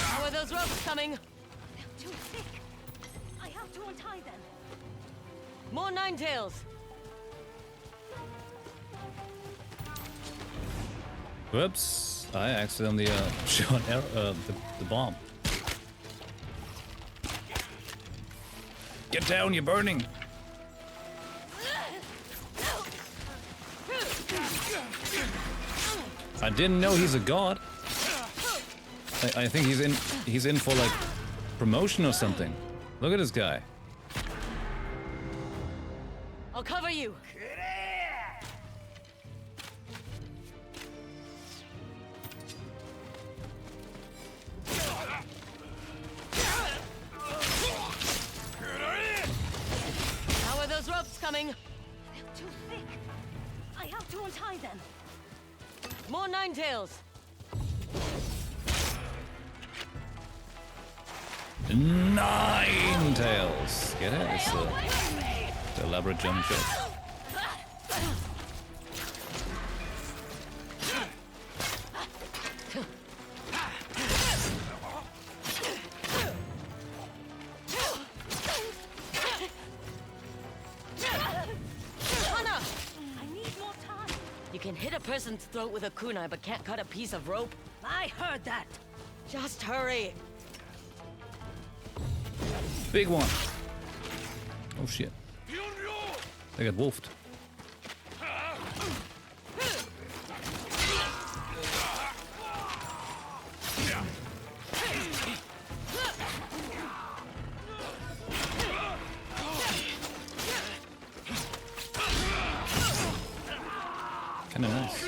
How are those ropes coming? Too thick. I have to untie them. More Nine Tails. Whoops. I accidentally shot the bomb. Get down, you're burning. I didn't know he's a god. I think he's in for like promotion or something. Look at this guy. I'll cover you. How are those ropes coming? They're too thick. I have to untie them. More Nine Tails. Nine Tails. Get it? It's the elaborate jump shot. Hana! I need more time. You can hit a person's throat with a kunai, but can't cut a piece of rope. I heard that. Just hurry. Big one. Oh shit. They got wolfed. Kinda nice.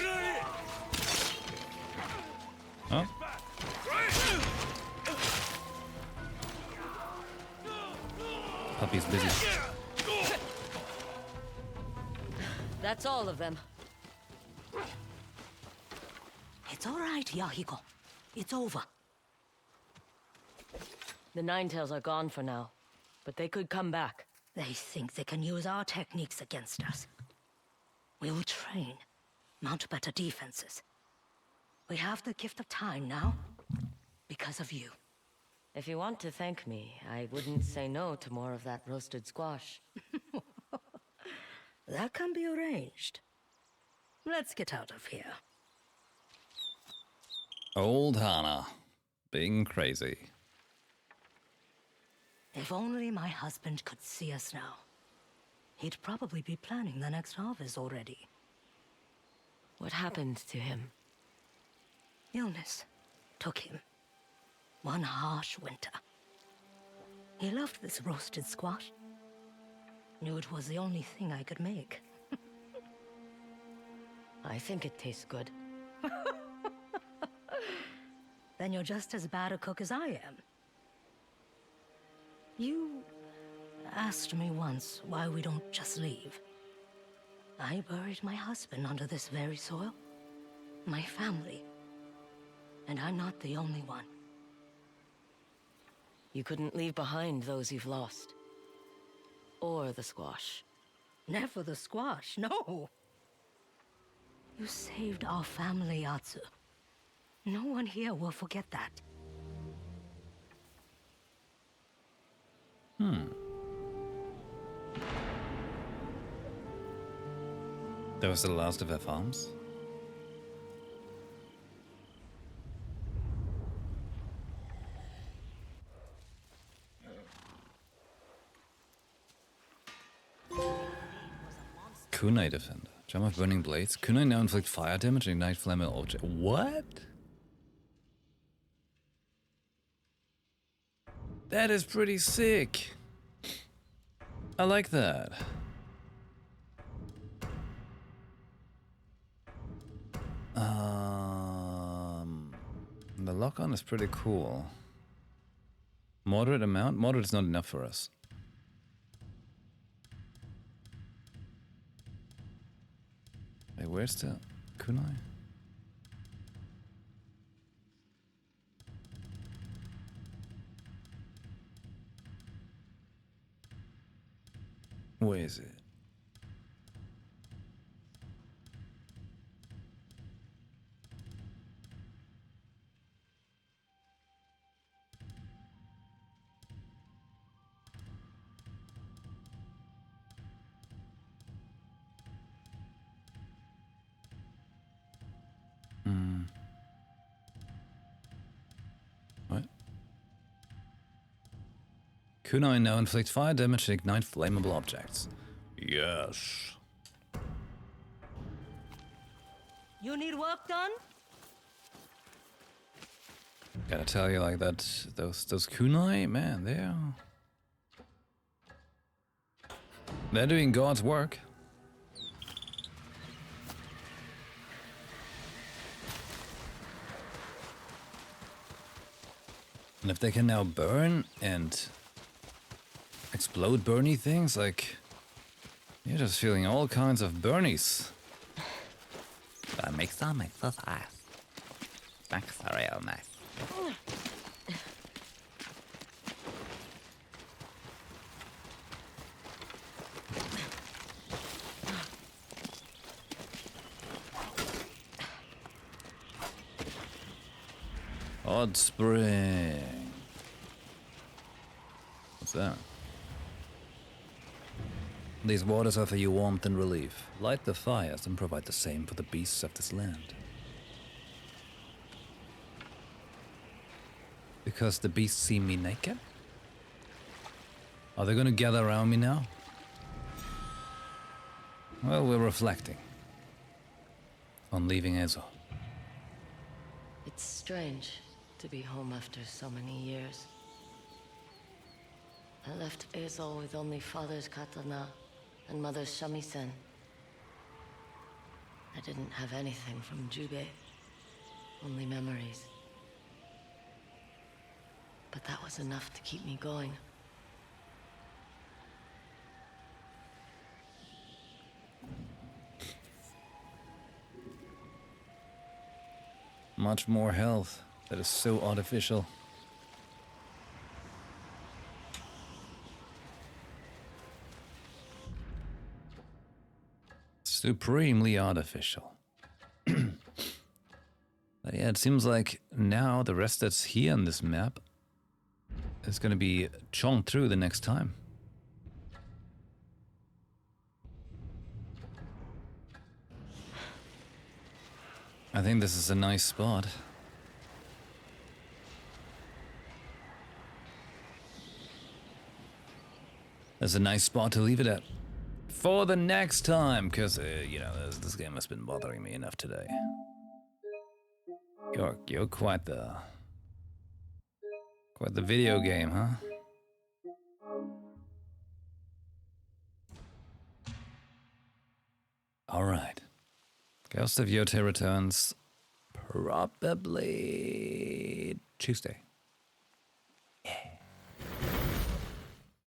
Oh. Puppy's busy. That's all of them. It's all right, Yahiko. It's over. The Nine Tails are gone for now, but they could come back. They think they can use our techniques against us. We will train, mount better defenses. We have the gift of time now, because of you. If you want to thank me, I wouldn't say no to more of that roasted squash. That can be arranged. Let's get out of here. Old Hana. Being crazy. If only my husband could see us now. He'd probably be planning the next harvest already. What happened to him? Illness took him. One harsh winter. He loved this roasted squash. Knew it was the only thing I could make. I think it tastes good. Then you're just as bad a cook as I am. You asked me once why we don't just leave. I buried my husband under this very soil. My family. And I'm not the only one. You couldn't leave behind those you've lost. Or the squash. Never the squash, no. You saved our family, Atsu. No one here will forget that. That was the last of her farms? Kunai Defender. Charm of Burning Blades. Kunai now inflict fire damage and ignite flammable object. What? That is pretty sick. I like that. The lock-on is pretty cool. Moderate amount? Moderate is not enough for us. Hey, where's the kunai? Where is it? What? Kunai now inflict fire damage and ignite flammable objects. Yes. You need work done? Gotta tell you like that, those kunai, man, they're doing God's work. And if they can now burn and explode burny things, like, you're just feeling all kinds of burnies. That makes us nice. Makes real nice. Hot spring. What's that? These waters offer you warmth and relief. Light the fires and provide the same for the beasts of this land. Because the beasts see me naked? Are they gonna gather around me now? Well, we're reflecting on leaving Ezo. It's strange to be home after so many years. I left Ezo with only father's katana and mother's shamisen. I didn't have anything from Jubei, only memories. But that was enough to keep me going. Much more health. That is so artificial. Supremely artificial. But yeah, it seems like now the rest that's here on this map is gonna be chomped through the next time. I think this is a nice spot. That's a nice spot to leave it at for the next time, because, you know, this game has been bothering me enough today. You're quite the video game, huh? All right. Ghost of Yotei returns probably Tuesday. Yeah.